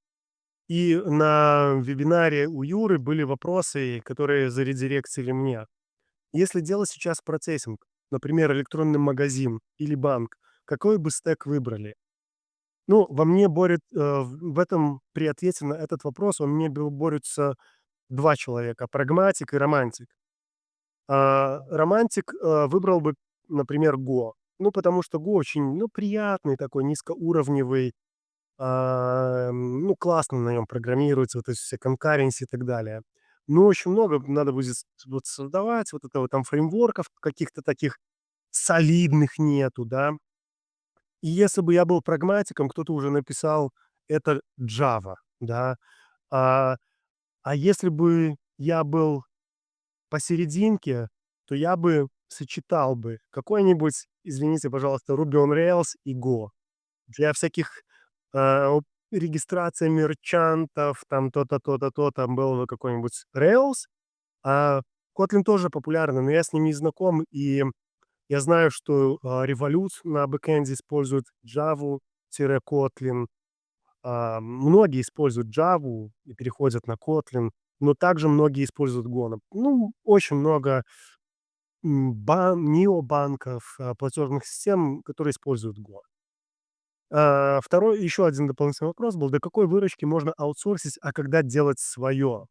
[SPEAKER 1] и на вебинаре у Юры были вопросы, которые заредиректили мне. Если делать сейчас процессинг, например, электронный магазин или банк, какой бы стэк выбрали? Ну, во мне в этом при ответе на этот вопрос во мне борются 2 человека: прагматик и романтик. Романтик, выбрал бы, например, Go. Ну, потому что Go очень, ну, приятный такой, низкоуровневый, ну, классно на нем программируется, вот эти все concurrency и так далее. Но очень много надо будет вот создавать, вот этого там фреймворков каких-то таких солидных нету, да. И если бы я был прагматиком, кто-то уже написал: "Это Java", да. А, а если бы я был посерединке, то я бы сочетал бы какой-нибудь, извините, пожалуйста, Ruby on Rails и Go. Для всяких, регистрации мерчантов, там то-то, то-то, то-то был бы какой-нибудь Rails. А Kotlin тоже популярный, но я с ним не знаком, и я знаю, что, Revolut на бэкэнде использует Java-Kotlin. Многие используют Java и переходят на Kotlin, но также многие используют Go. Ну, очень много, необанков, платежных систем, которые используют Go. Еще один дополнительный вопрос был: до какой выручки можно аутсорсить, а когда делать свое?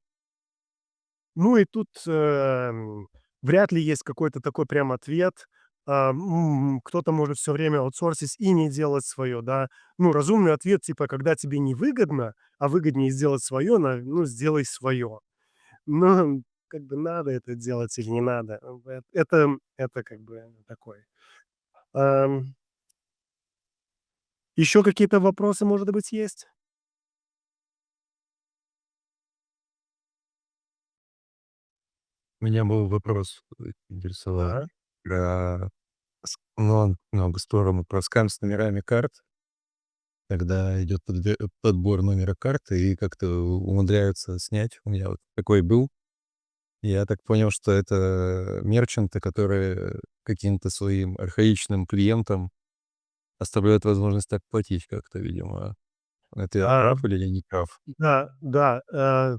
[SPEAKER 1] Ну и тут, вряд ли есть какой-то такой прям ответ. Кто-то может все время аутсорсить и не делать свое, да. Ну, разумный ответ, типа, когда тебе невыгодно, а выгоднее сделать свое, ну, сделай свое. Но как бы надо это делать или не надо, это как бы такой. Еще какие-то вопросы, может быть, есть?
[SPEAKER 6] Меня был вопрос, интересовал.
[SPEAKER 1] Да.
[SPEAKER 6] Про ну, он много сторону про скам с номерами карт, когда идет подбор номера карты и как-то умудряются снять. У меня вот такой был. Я так понял, что это мерчанты, которые каким-то своим архаичным клиентам оставляют возможность так платить как-то, видимо. Это я
[SPEAKER 1] А,
[SPEAKER 6] прав или я не прав?
[SPEAKER 1] да, да, э,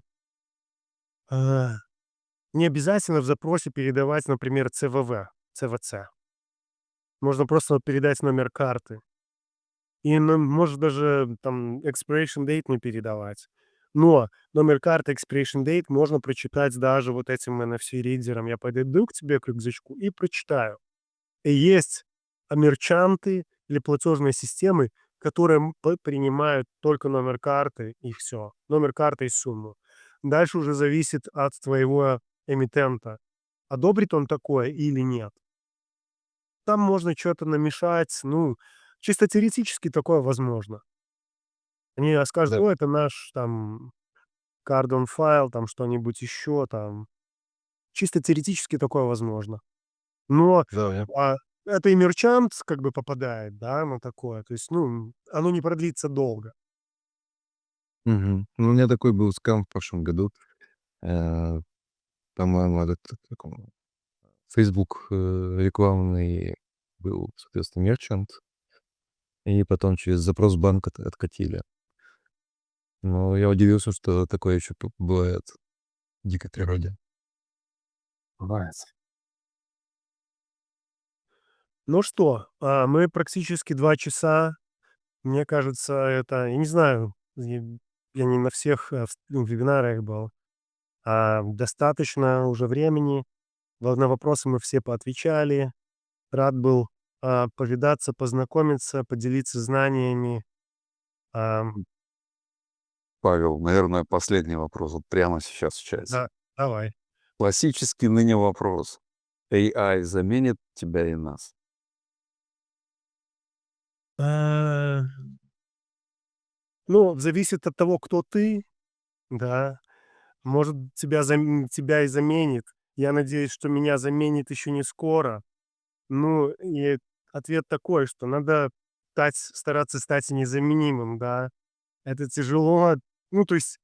[SPEAKER 1] не обязательно в запросе передавать, например, ЦВЦ. Можно просто передать номер карты. И, может, даже там expiration date не передавать. Но номер карты, expiration date можно прочитать даже вот этим NFC-ридером. Я подойду к тебе, к рюкзачку, и прочитаю. И есть, мерчанты или платежные системы, которые, принимают только номер карты и все. Номер карты и сумму. Дальше уже зависит от твоего эмитента, одобрит он такое или нет. Там можно что то намешать, ну, чисто теоретически такое возможно. Они, скажут:
[SPEAKER 6] Да,
[SPEAKER 1] "О, это наш там card on file", там что-нибудь еще там. Чисто теоретически такое возможно. Но,
[SPEAKER 6] да, я
[SPEAKER 1] а, это и мерчант как бы попадает, да, на такое. То есть, ну, оно не продлится долго.
[SPEAKER 6] мгм. Ну, у меня такой был скам в прошлом году. Э, По-моему, этот, как он, Facebook, рекламный был, соответственно, мерчант, и потом через запрос в банк откатили. Но я удивился, что такое еще бывает в дикой природе.
[SPEAKER 5] Бывает.
[SPEAKER 1] Ну что, мы практически 2 часа. Мне кажется, это, я не знаю, я не на всех, вебинарах был. Достаточно уже времени. На вопросы мы все поотвечали. Рад был, повидаться, познакомиться, поделиться знаниями. Ам,
[SPEAKER 2] Павел, наверное, последний вопрос вот прямо сейчас в чате.
[SPEAKER 1] да, давай.
[SPEAKER 2] Классический ныне вопрос. AI заменит тебя и нас?
[SPEAKER 1] А, ну, зависит от того, кто ты, да. Может, тебя и заменит. Я надеюсь, что меня заменит еще не скоро. Ну, и ответ такой, что надо стараться стать незаменимым, да. Это тяжело. Ну, то есть,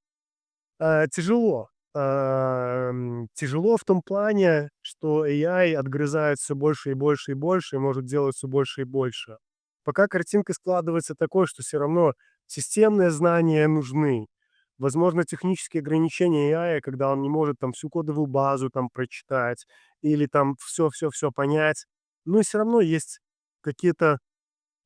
[SPEAKER 1] тяжело. Тяжело в том плане, что AI отгрызает все больше и больше и больше, и может делать все больше и больше. Пока картинка складывается такой, что все равно системные знания нужны. Возможно, технические ограничения AI, когда он не может там всю кодовую базу там прочитать или там все понять. Но все равно есть какие-то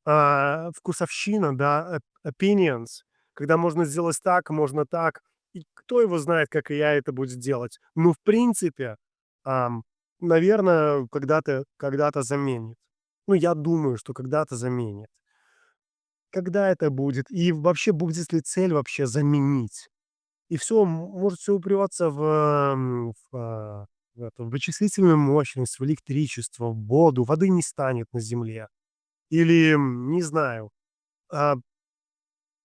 [SPEAKER 1] вкусовщина, да, opinions, когда можно сделать так, можно так. И кто его знает, как и я это будет делать. Ну, в принципе, наверное, когда-то заменит. Ну, я думаю, что когда-то заменит. Когда это будет? И вообще, будет ли цель вообще заменить? И все может все упираться в вычислительную мощность, в электричество, в воду. Воды не станет на Земле. Или, не знаю, а,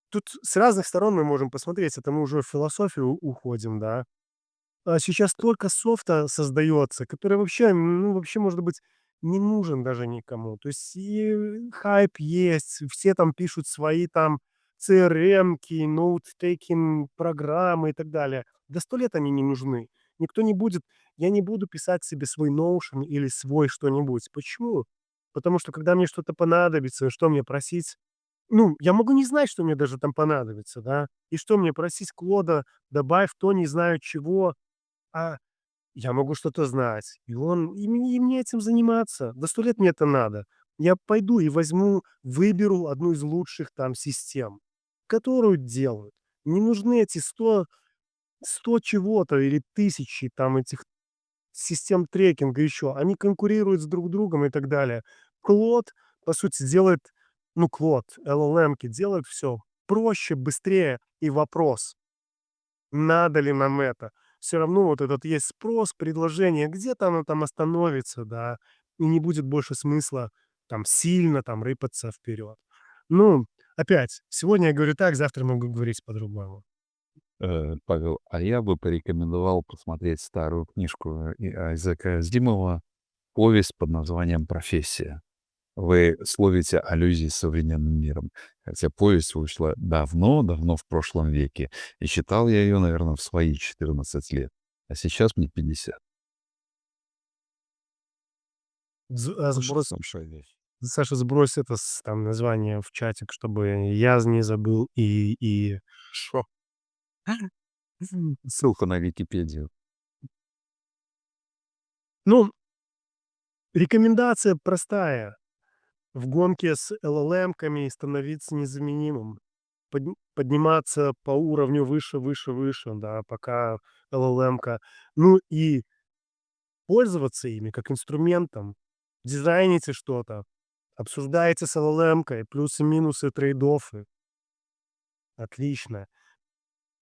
[SPEAKER 1] тут с разных сторон мы можем посмотреть, это мы уже в философию уходим, да. Сейчас столько софта создается, который вообще, ну, вообще, может быть, не нужен даже никому. То есть и хайп есть, все там пишут свои там CRM-ки, ноут-тейкинг программы и так далее. Да 100 лет они не нужны. Никто не будет Я не буду писать себе свой Notion или свой что-нибудь. Почему? Потому что когда мне что-то понадобится, что мне просить? Ну, я могу не знать, что мне даже там понадобится, да. И что мне просить Клода: "Добавь то, не знаю чего". А я могу что-то знать, и мне этим заниматься. Да 100 лет мне это надо. Я пойду и выберу одну из лучших там систем, которую делают. Не нужны эти 100 чего-то или тысячи там этих систем трекинга еще. Они конкурируют с друг другом и так далее. Клод, по сути, делает, ну, Клод, LLM-ки делают все проще, быстрее. И вопрос: надо ли нам это? Все равно вот этот есть спрос, предложение, где-то оно там остановится, да, и не будет больше смысла там сильно там рыпаться вперед. Ну, опять, сегодня я говорю так, завтра могу говорить по-другому.
[SPEAKER 2] Павел, а я бы порекомендовал посмотреть старую книжку Айзека Азимова «Повесть под названием "Профессия". Вы словите аллюзии с современным миром. Хотя повесть вышла давно-давно в прошлом веке, и читал я ее, наверное, в свои 14 лет, а сейчас мне 50.
[SPEAKER 6] Очень
[SPEAKER 1] Сброс
[SPEAKER 6] большая вещь.
[SPEAKER 1] Саша, сбрось это там название в чатик, чтобы я не забыл и
[SPEAKER 6] Шо?
[SPEAKER 2] Ссылка на Википедию.
[SPEAKER 1] Ну, рекомендация простая: в гонке с LLM-ками становиться незаменимым, подниматься по уровню выше, выше, выше, да, пока LLM-ка. Ну и пользоваться ими как инструментом. Дизайните что-то, обсуждаете с LLM-кой плюсы, минусы, трейд-оффы. Отлично.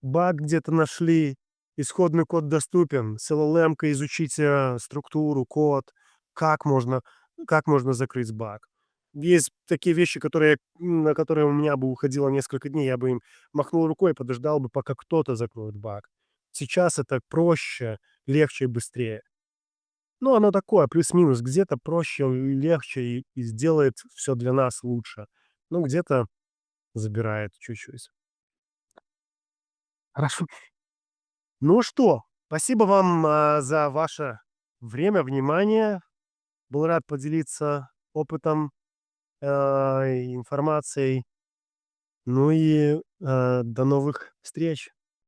[SPEAKER 1] Баг где-то нашли, исходный код доступен. С LLM-кой изучите структуру, код, как можно, как можно закрыть баг. Есть такие вещи, на которые у меня бы уходило несколько дней, я бы им махнул рукой и подождал бы, пока кто-то закроет баг. Сейчас это проще, легче и быстрее. Ну, оно такое, плюс-минус, где-то проще и легче и сделает все для нас лучше. Ну, где-то забирает чуть-чуть. Хорошо. Ну что, спасибо вам, за ваше время, внимание. Был рад поделиться опытом, информацией. Ну и, до новых встреч!